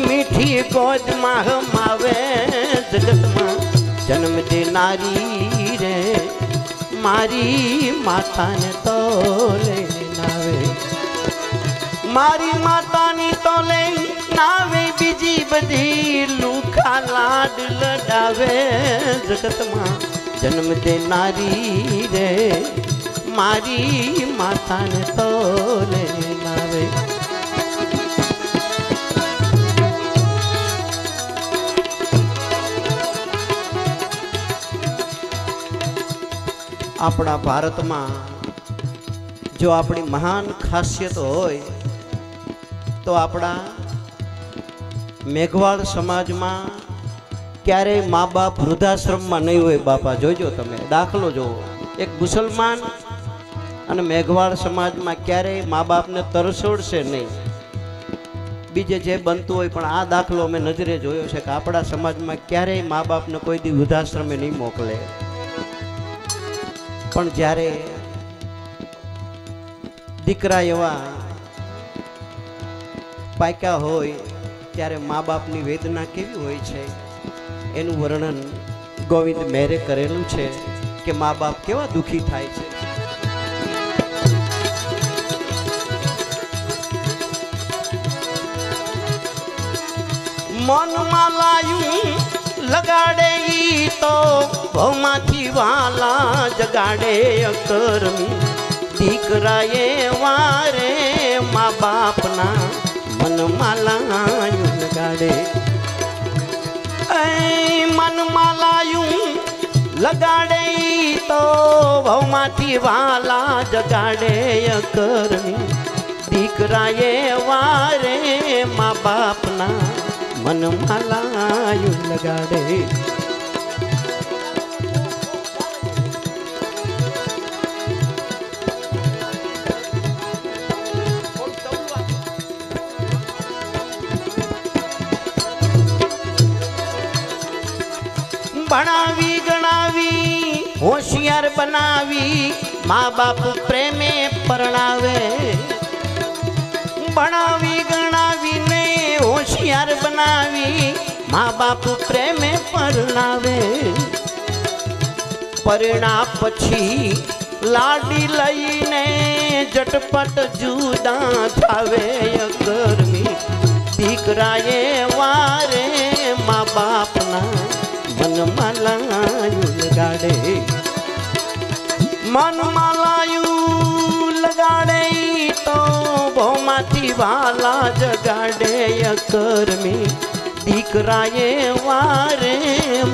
मीठी गोद मावे जगत में जन्म देनारी रे मारी माता ने तोले नावे मारी माता ने तोले नावे बीजी बधी लूखा लाड लडावे जगत में जन्म देनारी रे मारी माता ने तोले नावे अपना भारत में जो अपनी महान खासियत होय तो अपना मेघवाड़ समाज में क्यारे माँ बाप वृद्धाश्रम में नहीं होय बापा जोजो तमे दाखलो जो एक मुसलमान अने मेघवाड़ समाज में क्यारे माँ बाप ने तरसोड़शे नहीं बीजे जे बनतुं होय पण आ दाखलो मैं नजरे जोयो छे कि आपड़ा समाज में क्यारे माँ बाप ने कोई दी वृद्धाश्रमे नहीं मोकले पण ज्यारे दीकरा एवा पाक्या होय ત્યારે મા બાપની વેદના કેવી હોય છે એનું વર્ણન ગોવિંદ મેરે કરેલું છે કે મા બાપ કેવા દુખી થાય છે। મનમાં લાયું લગાડે ઈ તો ભવમાંથી વાલા જગાડે અકરમી દીકરાએ વારે મા બાપના મનમાં લાયું લગાડે મનમાં લાયું લગાડે ઈ તો ભવમાંથી વાલા જગાડે અકરમી દીકરાએ વારે મા બાપના મનમાં લાયું લગાડે। ભણાવી ગણાવી હોશિયાર બનાવી મા બાપ પ્રેમે પરણાવે। ભણાવી ગણાવીને હોશિયાર બનાવી મા બાપ પ્રેમે પરણાવે। પરણા પછી લાડી લઈને ઝટપટ જુદા થાવે અકરમી દીકરાએ વારે મા બાપના મનમાં લાયું લગાડે મનમાં લાયું લગાડે તો ભવમાંથી વાલા જગાડે અકરમી દીકરાએ વારે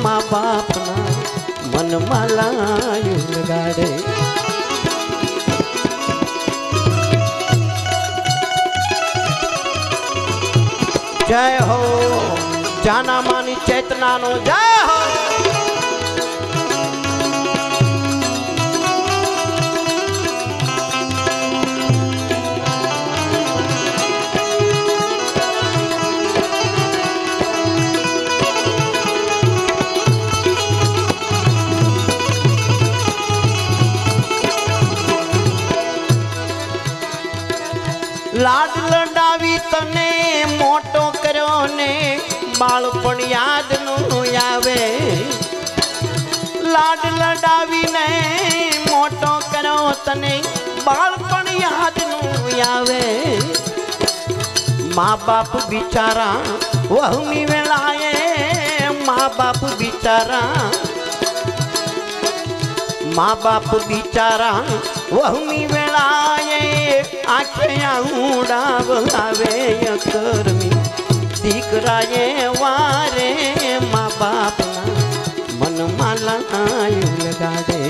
મા બાપના મનમાં લાયું લગાડે। જય હો જાના માની ચેતનાનો જય હો। લાડ લડાવી તને મોટો કર્યો ને બાળપણ યાદ નું આવે। લાડ લડાવીને મોટો કર્યો તને બાળપણ યાદ નું આવે। મા બાપ બિચારા વહુની વેળાએ મા બાપ બિચારા મા બાપ બિચારા વહુની વેળાએ આંખે આઉડા વહાવે અકરમી દીકરાએ વારે મા બાપના મનમાં લાયું લગાડે।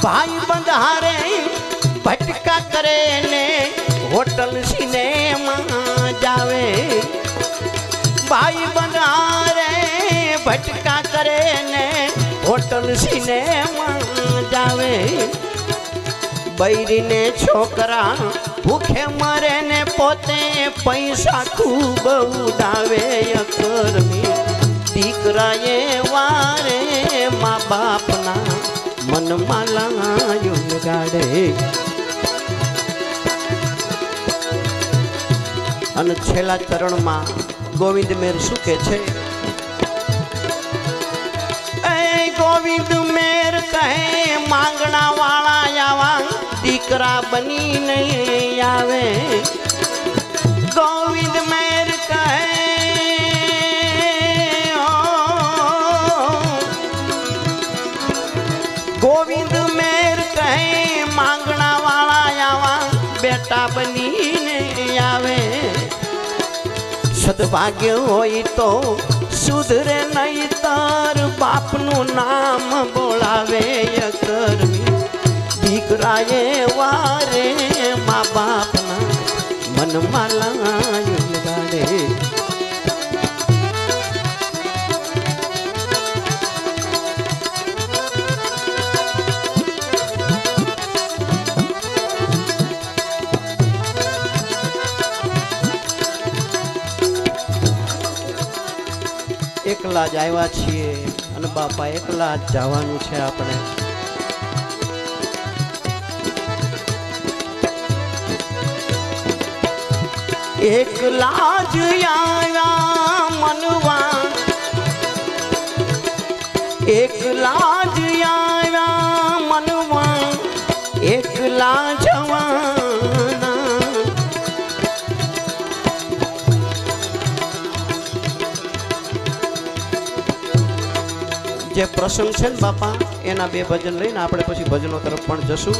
भाई बंधारे भटका करे ने होटल सिनेमा जावे। भाई बंधारे भटका करे ने होटल सिनेमा जावे। बैरी ने छोकरा भूखे मरे ने पोते पैसा खूब उड़ावे अकरमी दीकराए वारे माँ बापना મનમાં લાયું લગાડે। અને છેલ્લા ચરણમાં ગોવિંદ મેર શું કે છે? એ ગોવિંદ મેર કહે માંગણા વાળા આવા દીકરા બનીને આવે। ગોવિંદ મેર કહે गोविंद मेर कहे मांगना वाला आवा बेटा बनीने आवे। सदभाग्य होई तो सुधरे नहीं तर बापनु नाम बोलावे अकरमी दीकराए वारे माँ बापना मनमा लायूं लगाड़े। એકલા જ આવ્યા છીએ અને બાપા એકલા જ જવાનું છે આપણે. એકલા જ આવ્યા મનવા, એકલા જ આવ્યા મનવા, એકલા જવાના. જે પ્રસંગ છે ને બાપા એના બે ભજન લઈને આપણે પછી ભજનો તરફ પણ જશું.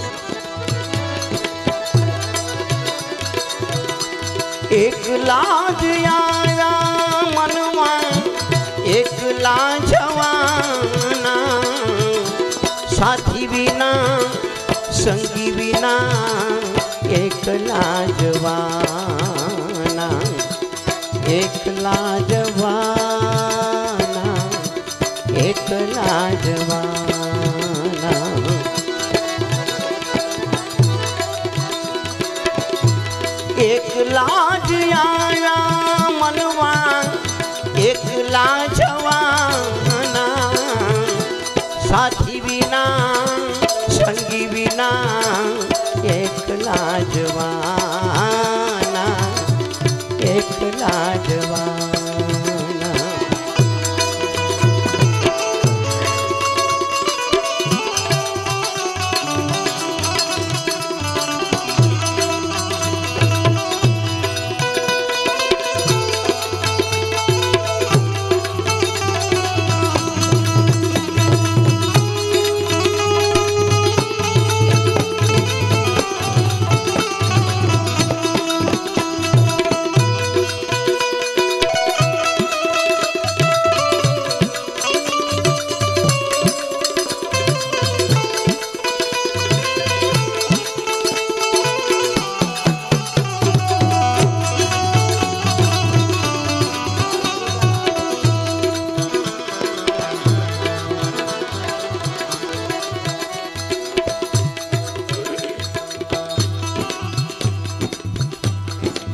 એકલા જ આવ્યા મનમાં, એકલા જવાના, સાથી વિના સંગી વિના, એકલા જવાના, એકલા જવાના, એકલા જવાના. એકલા જ આવ્યા મનવા, એકલા જવાના, સાથી વિના સંગી વિના, એકલા જવાના, એકલા જવાના.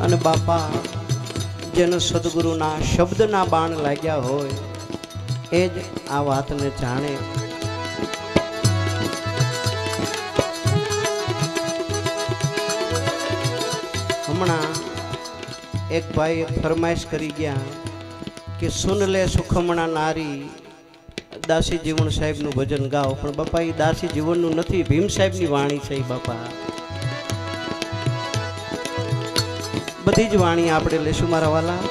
અને બાપા જેનો સદગુરુના શબ્દના બાણ લાગ્યા હોય એ જ આ વાતને જાણે. હમણાં એક ભાઈ ફરમાઈશ કરી ગયા કે સુન લે સુખમણા નારી, દાસી જીવન સાહેબનું ભજન ગાઓ. પણ બાપા એ દાસી જીવનનું નથી, ભીમ સાહેબની વાણી છે. બાપા બધી જ વાણી આપણે લેશું મારા વાલા.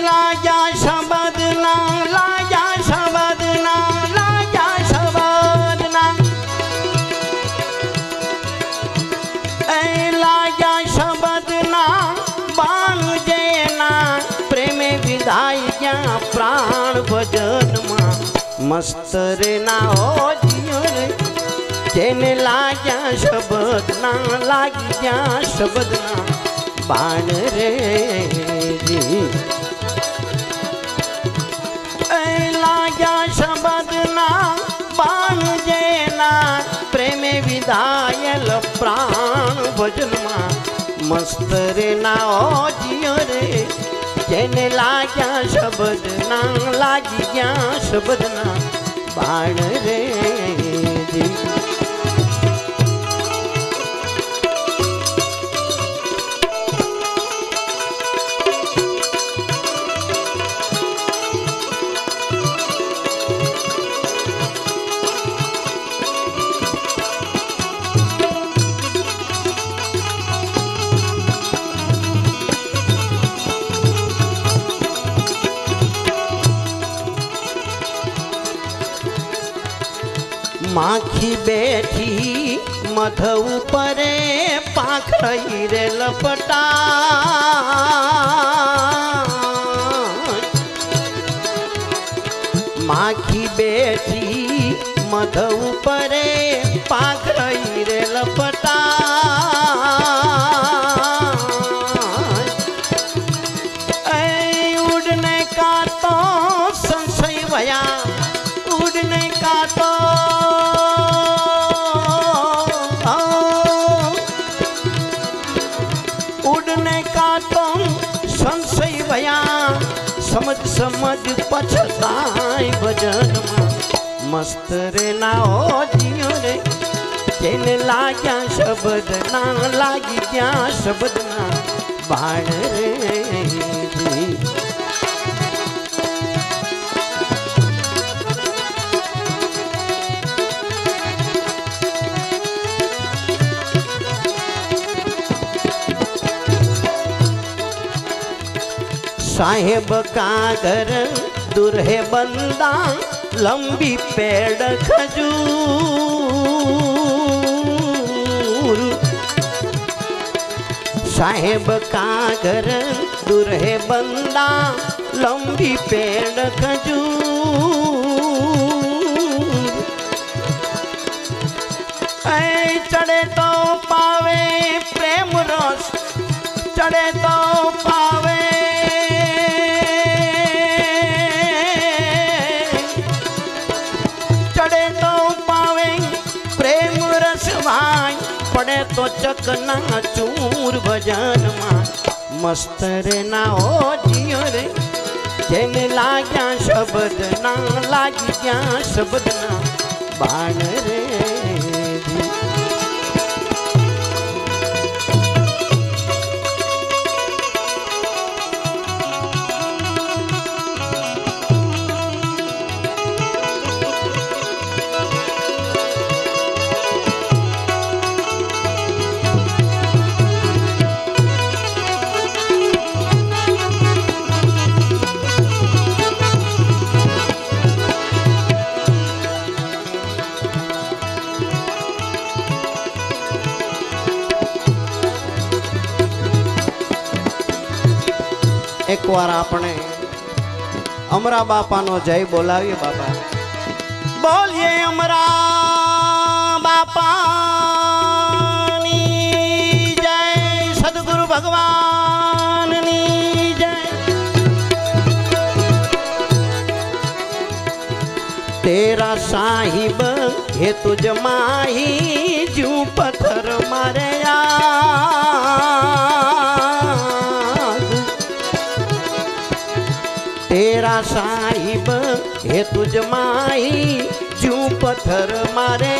લાજા શબ્દના, લાજા શબ્દના, લાજા શબ્દના, લાજા શબ્દના બાણ જેના પ્રેમે વિધાઈ ગયા પ્રાણ ભજનમાં. મસ્ત રે ના હો જીઓ રે, જેને લાગ્યા શબ્દના, લાગી ગયા શબ્દના બાણ રે જી. લાગ્યા શબ્દના બાણ જેના પ્રેમે વિધાયેલ પ્રાણ ભજનમાં. મસ્ત રે ના હો જીઓ રે, જેને લાગ્યા શબ્દના, લાગી ગયા શબ્દના બાણ રે જી. માખી બેઠી મધ ઉપરે પાંખડી રે લપટા. માખી બેઠી મધ ઉપરે પાંખડી રે લપટા. ઉડને કા તો સંશય ભયા, ઉડને કા તો મને કાતો સંશય ભયા સમજ સમજ પછતાય ભજનમાં મસ્ત રે ના હો જીઓ રે જેને લાગ્યા શબ્દ ના લાગી ગયા શબ્દ ના બાણ રે साहेब का घर दूर है बंदा लंबी पेड़ खजूर साहेब का घर दूर है बंदा लंबी पेड़ खजूर चढ़े तो पावे प्रेम रस चढ़े तो पावे पड़े तो चकना चूर भजन में मस्त रे ना हो जियो रे जेने लाग्या शब्द ना लागी गया शब्द ना बाण रे एक बार आपने अमरा बापा नो जय बोलाविए बाबा बोलिए अमरा बापा नी जय सदगुरु भगवान नी जय तेरा साहिब हे तुझ माही जू पत्थर मारे तेरा साहिब हे तुझ माही जू पत्थर मारे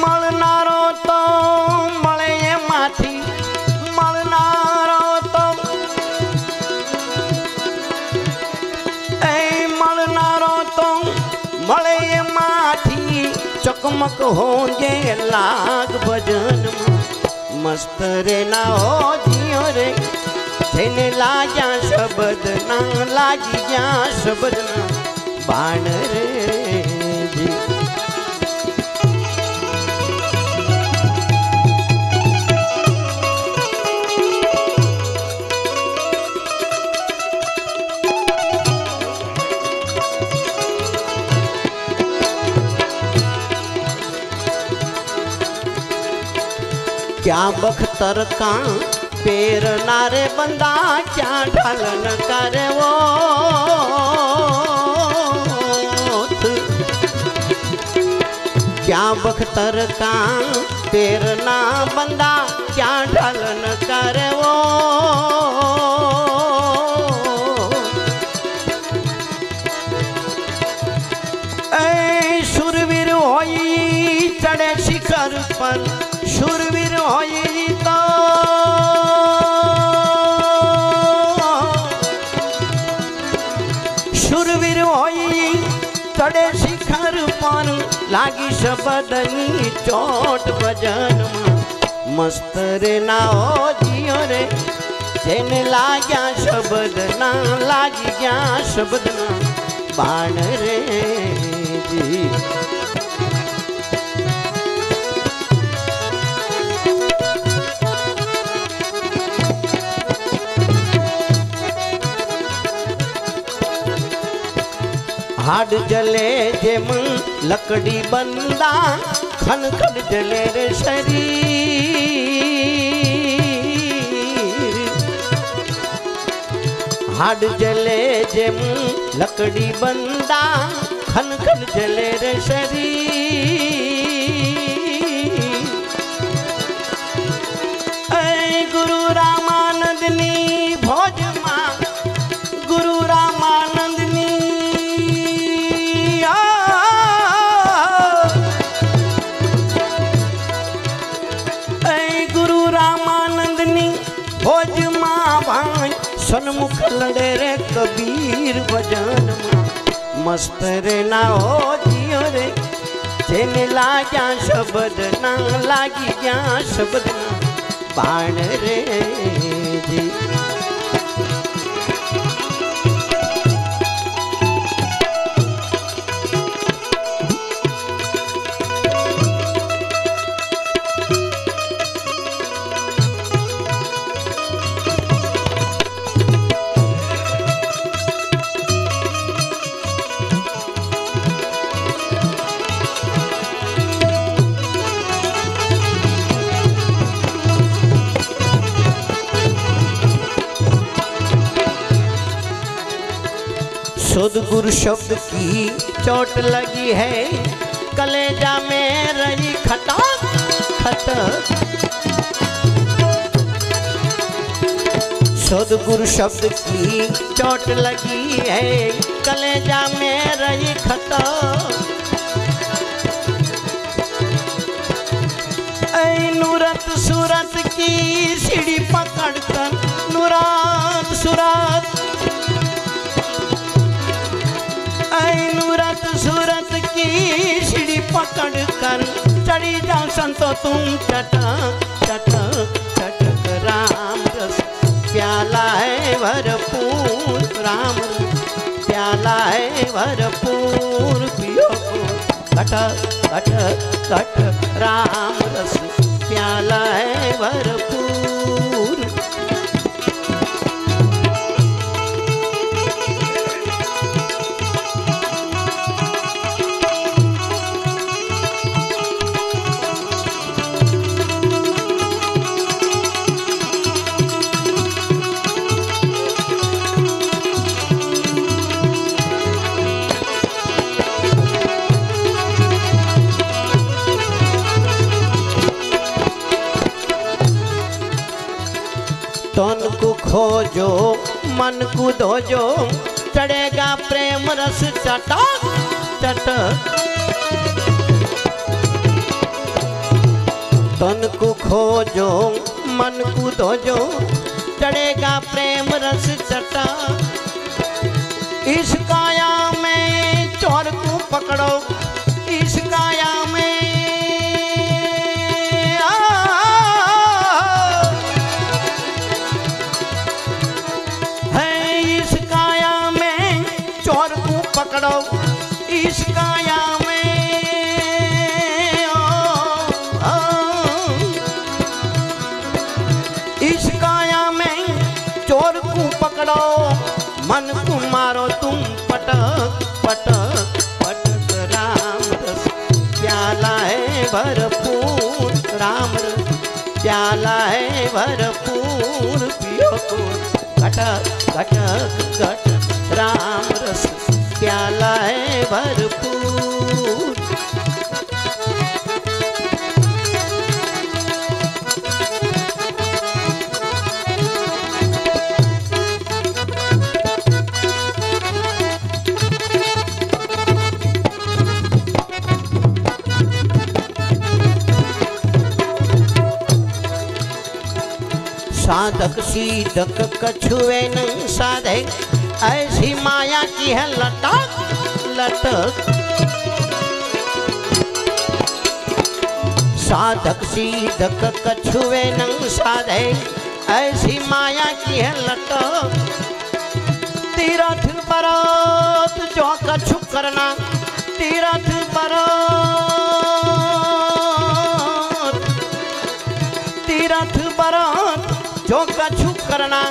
मलनारो तो मले माथी मलनारो तो मलनारो तो मले माथी चकमक होंगे लाग भजन मस्त रे ना हो जियो रे जेने लाग्या शब्द ना लागी गया शब्द ना बाण रे जी क्या बख्तर का पैर नारे बंदा क्या ढालन करे वो क्या बख्तर का पैर ना बंदा क्या ढालन करे वो सुरवीर होई चढ़े शिखर पर शूरवीर होई तो शूरवीर होई चढ़े शिखर पर लागी शब्दनी चोट भजन मस्त रे ना हो जियो रे जेने लाग्या शब्द ना लागी गया शब्द ना बाण रे जी हाड जले जेम लकड़ी बंदा खनखन जले रे शरीर हाड जले जेम लकड़ी बंदा खनखन जले रे शरीर सन्मुख लड़े रे कबीर भजन मस्त रे ना हो जियो रे जेने लाग्या शब्द ना लागी गया शब्द ना बाण रे जी। सदगुरु शब्द की चोट लगी है कलेजा में रही खटक खटक। सदगुरु शब्द की चोट लगी है कलेजा में रही खटक। ऐ नूरत सूरत की सीढ़ी पकड़कर नूरत सूरत नूरत सूरत की सीढ़ी पकड़ कर चढ़ी जाओ संतो तुम चटक चटक चटक। राम रस प्याला है भरपूर राम प्याला है भरपूर पियो कटक कटक कटक। राम रस प्याला है भरपूर। तन को खोजो मन को धोजो चढ़ेगा प्रेम रस चटक चटक। तन को खोजो मन को धोजो चढ़ेगा प्रेम रस चटक। इस काया में चोर को पकड़ो इस काया में पकड़ो इस काया में इस काया में चोर को पकड़ो मन को मारो तुम पटक पटक पटक। राम रस प्याला है भरपूर राम रस प्याला है भरपूर पियो को कटक कटक कटक। राम रस प्याला है भरपूर। साधक सीधक कछुए न साधे ऐसी माया की है लटक लटक। साधक सीधक कछुए न साधे ऐसी माया की है लटक। तीरथ बरत जो कछु करना तीरथ बरत जो कछु करना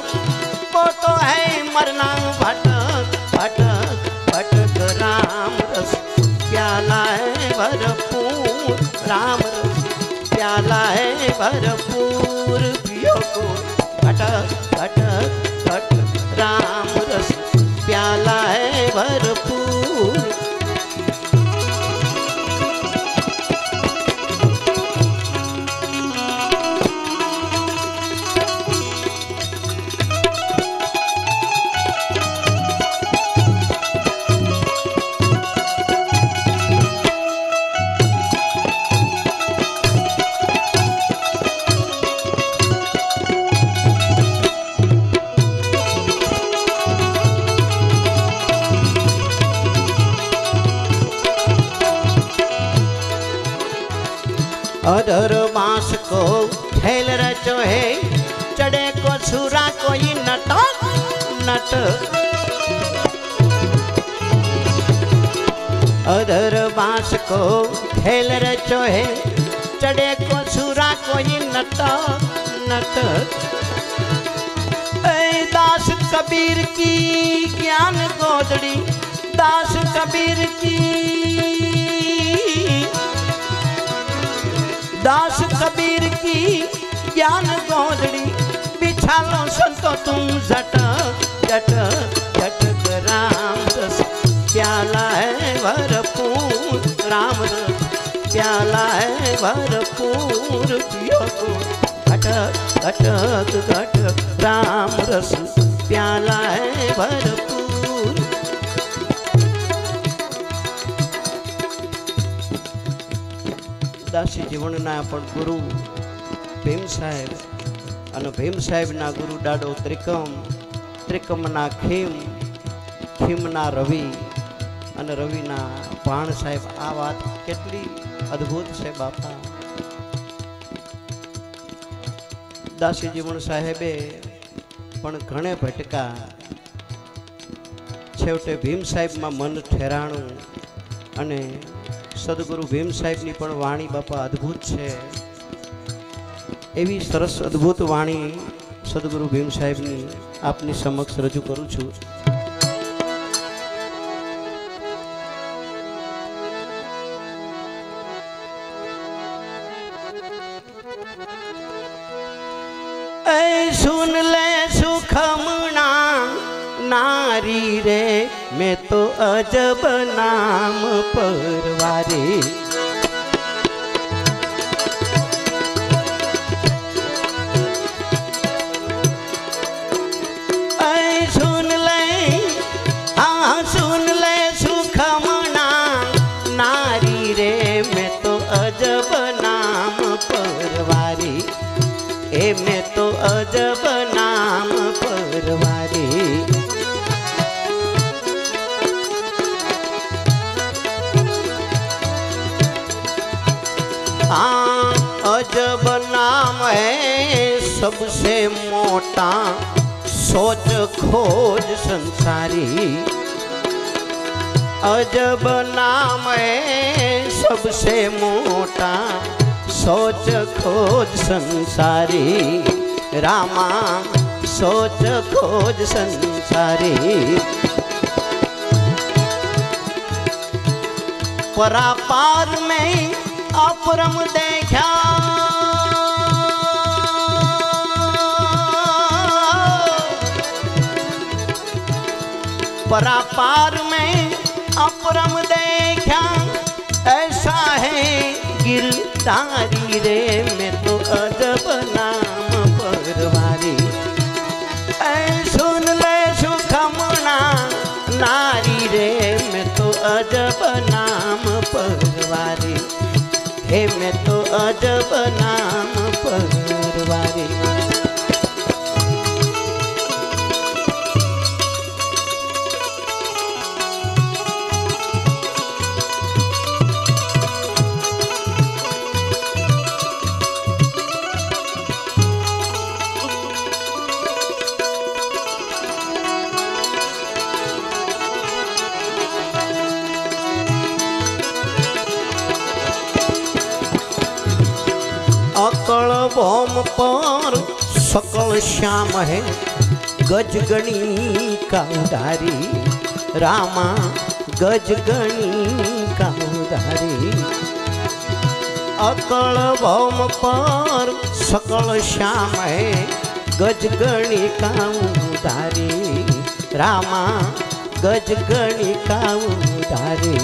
वो तो है मरना भटक भटक भटक। राम रस प्याला है भरपूर राम रस प्याला है भरपूर पियो को भटक भटक भटक। राम रस प्याला है भरपूर। अधर बांस को खेल रचो है, चढ़े को छुरा कोई नट नट। अधर बांस को खेल रचो है, चढ़े को छुरा कोई नट नट। दास कबीर की ज्ञान गोदड़ी, दास कबीर की, दास कबीर की ज्ञान गोदड़ी, बिछा लो संतो तुम झट झट झट। राम रस प्याला है भरपूर, राम रस प्याला है भरपूर, पियो को घटक घटक घटक, राम रस प्याला है भरपूर। दासी जीवनना पण गुरु भीम साहेब અને ભીમ સાહેબના ગુરુ દાડો ત્રિકમ, ત્રિકમના ખીમ, ખીમના રવિ અને રવિના ભાણ સાહેબ। આ વાત કેટલી અદ્ભુત છે બાપા। દાસી જીવણ સાહેબે પણ ઘણે ભટકા, છેવટે ભીમ સાહેબમાં મન ઠેરાણું અને સદગુરુ ભીમ સાહેબની પણ વાણી બાપા અદ્ભુત છે। એવી સરસ અદ્ભુત વાણી સદગુરુ ભીમ સાહેબની આપની સમક્ષ રજૂ કરું છું। सुन ले सुखमना नारी रे, मैं तो अजब नाम परवारी। सुन ले, हाँ सुन ले सुखमना नारी रे, मैं तो अजब नाम परवारी। ए मैं तो अजब नाम परवारी। हाँ अजब नाम है सबसे मोटा, सोच खोज संसारी। अजब नाम है सबसे मोटा, सोच खोज संसारी। रामा सोच खोज संसारी। परापार में अपरम देखा, परापार में अपरम देखा, ऐसा है गिरधारी रे, मैं तो अजब नाम परवारी। ऐ सुन ले सुखमना नारी रे, मैं तो अजब नाम परवारी। हे मैं तो अजब नाम परवारी। अकल भौम पर सकल श्याम है, गजगणी का उधारी। रामा गजगणी का उधारी। अकल भौम पर सकल श्याम है, गजगणी का उधारी। रामा गजगणी का उधारी।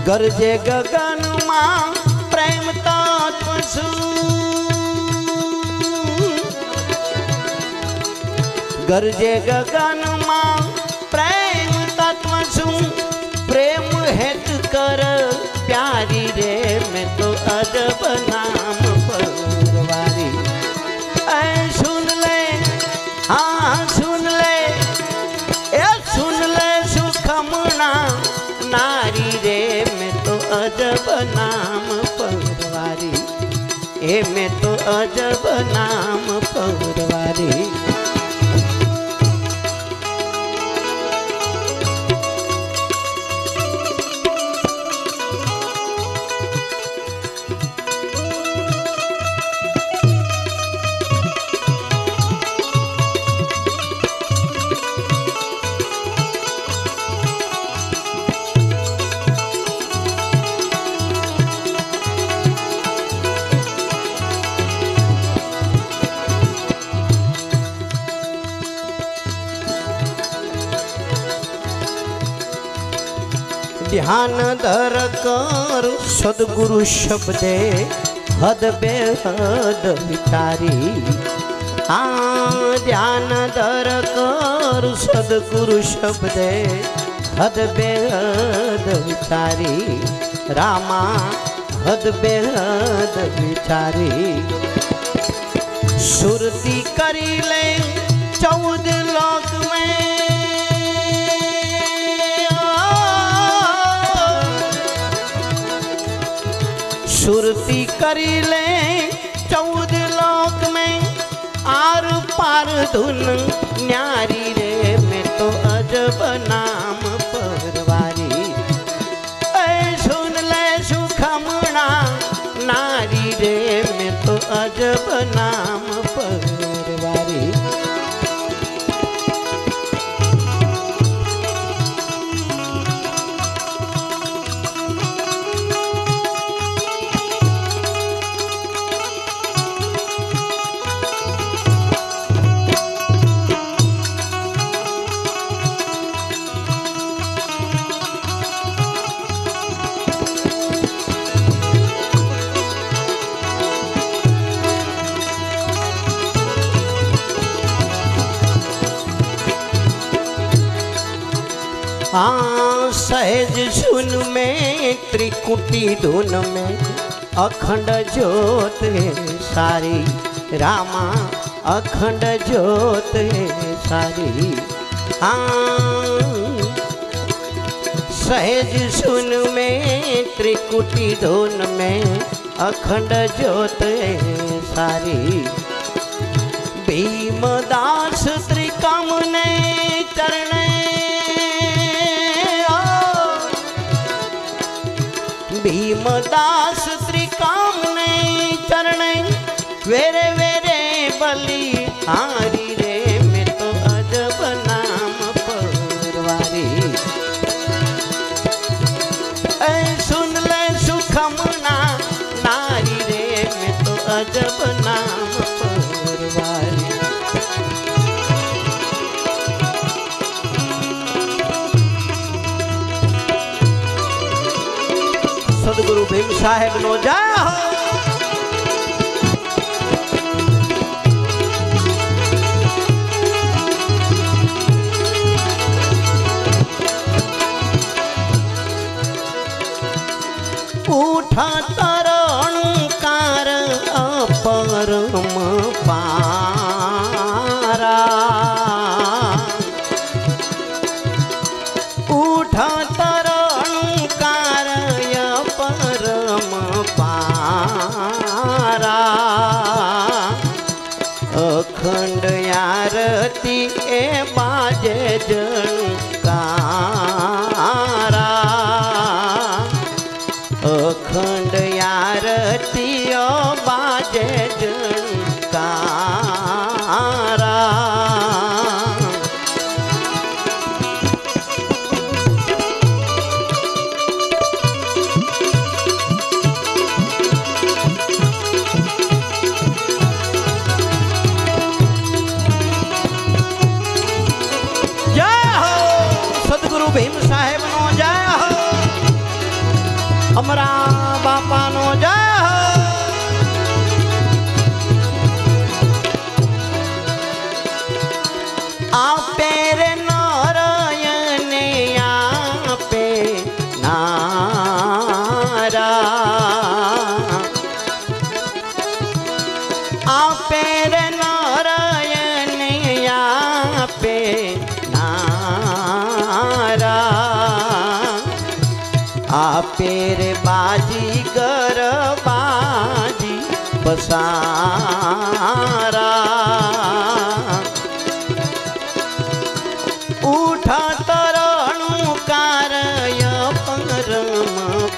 गरजे गगन मां प्रेम तत्व सु, गरजे गगन मां प्रेम तत्व सु। प्रेम हेत कर प्यारी रे, मैं तो अजब नाम परवारी। ऐ सुन ले, हाँ सुन ले, ए सुन ले सुखमना नारी रे, मैं तो अजब नाम पर ए में तो अजब नाम परवारी। ध्यान धर कर सदगुरु शब्दे हद बेहद विचारी। हाँ ध्यान धर कर सदगुरु शब्दे हद बेहद विचारी। रामा हद बेहद विचारी। सुरती करी ले 14 लोक में, सुरती करी ले 14 लोक में, आर पार धुन न्यारी रे में तो अजब नाम परवारी। ऐ सुन ले सुखमणा नारी रे में तो अजब नाम परवारी। हाँ सहज सुन में त्रिकुटी धुन में अखंड ज्योत है सारी। रामा अखंड ज्योत है सारी। हाँ सहज सुन में त्रिकुटी धुन में अखंड ज्योत है सारी। भीमदास त्रिकम ने चरण, भीमदास त्रिकामने चरण वेरे वेरे बलि हारी रे में तो अजब नाम परवारी। ऐ सुन ले सुखमना नारी रे में तो अजब नाम परवारी। सदगुरु भीम साहेब नो जय हो। उठा तरणकार अपरम पारा। उठा तरणकार अपरम पारा। अखंड आरती ए बाजे जणकारा। अखंड आरती ओ बाजे जणकारा। सदगुरु भीम साहेब नो जय हो। अमरा बापा नो जय हो। आपे रे नारायण आपे नारा। आपे रे नारायण आपे नारा। आपे रे बाजी गर बाजी पसारा उठा तरणु कार्य परम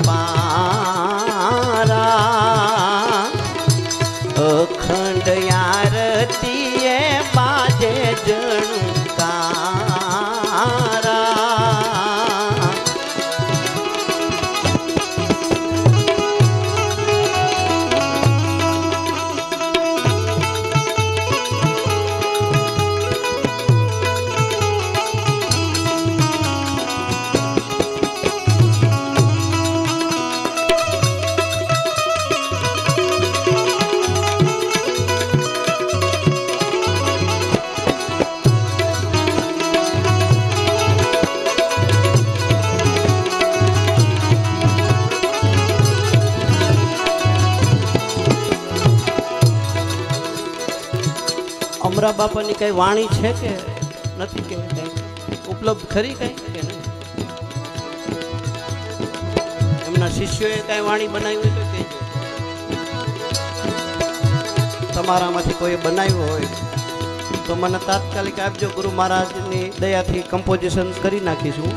पारा अखंड आरती बाजे जणकारा अमरा बापा की कई वाणी है के नहीं के उपलब्ध खरी कई के नहीं एमना शिष्योए कई वाणी बनाई हो तो कहेजो तमारामांथी कोई बनाव्यो होय तो मने तात्कालिक आपजो गुरु महाराज नी दयाथी कम्पोजिशन करी नाखीशुं।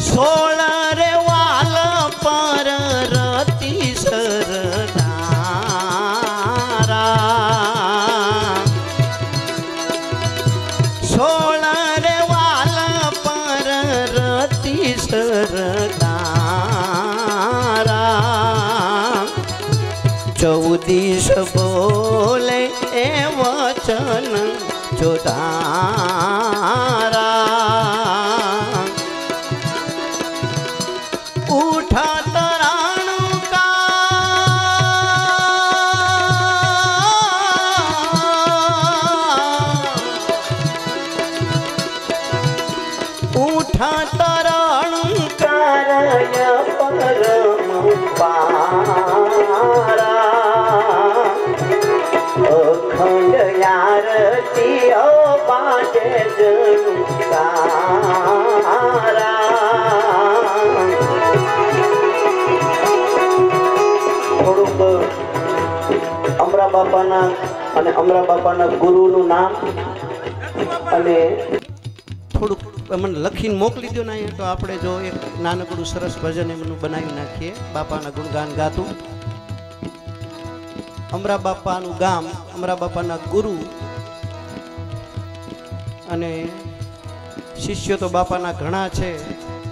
सोळा रे वाल पर रति सरदारा सोळा रे वाल पर रति सरदारा चौदीस बोले ए वचन जोदारा उठा तराणु का उठा तराणु कार्य परम पारा अखंड आरती बाजे जणकारा अमरा बापाना अने अमरा बापाना गुरुनु नाम अने थोड़ुं मन लखीने मोकली दो ना तो आपणे जो एक नानकड़ू सरस भजन एमनुं बनावी नाखीए बापाना गुणगान गातुं। अमरा बापानुं गाम अमरा बापाना गुरु अने शिष्यो तो बापाना घणा छे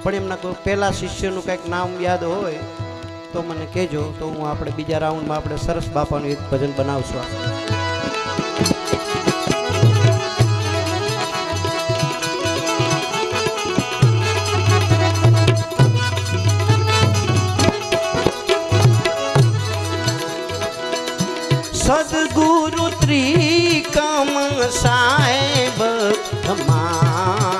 पण एमना कोई पहेला शिष्यनुं कंईक नाम याद होय तो मने कहेजो तो हूँ आपणे बीजा राउंड में आपणे सरस बापानुं एक भजन बनावशुं। सद्गुरु त्रिकम साहेब हमारा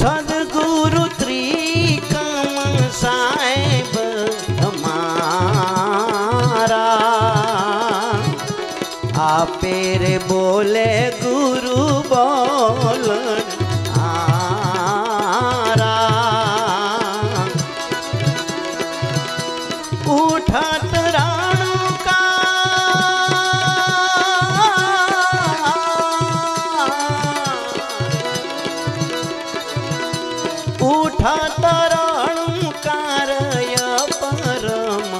सद्गुरु त्रिकम साहेब हमारा आपे रे बोले गुरु बोल उठा तराणु का उठा तराणु कार्य परम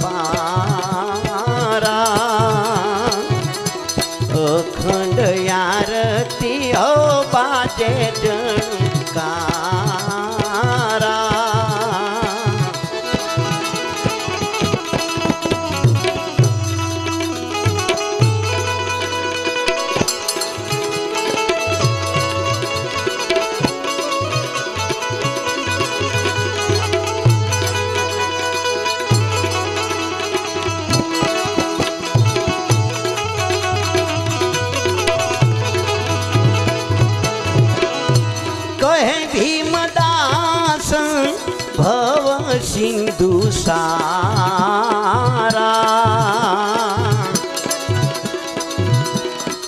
पारा अखंड आरती बाजे जणकारा भीमदास भव सिंधु सारा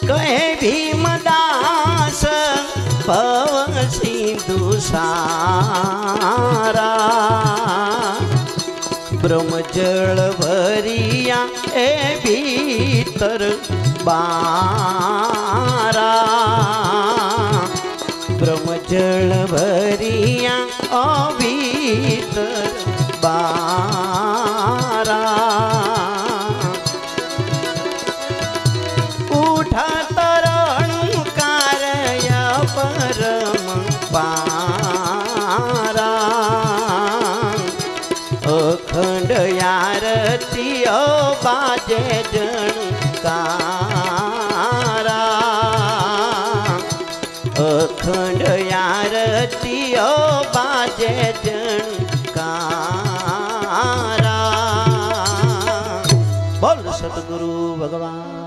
कहे भीमदास भव सिंधु सारा ब्रह्मजल भरिया ए भीतर बारा ब्रह्मजल भरिया ओ भीतर बारा उठा तरण कार्य परम पारा अखंड आरती ओ बाजे जनकारा अखंड आरती ओ बाजे जनकारा। बोल सतगुरु भगवान।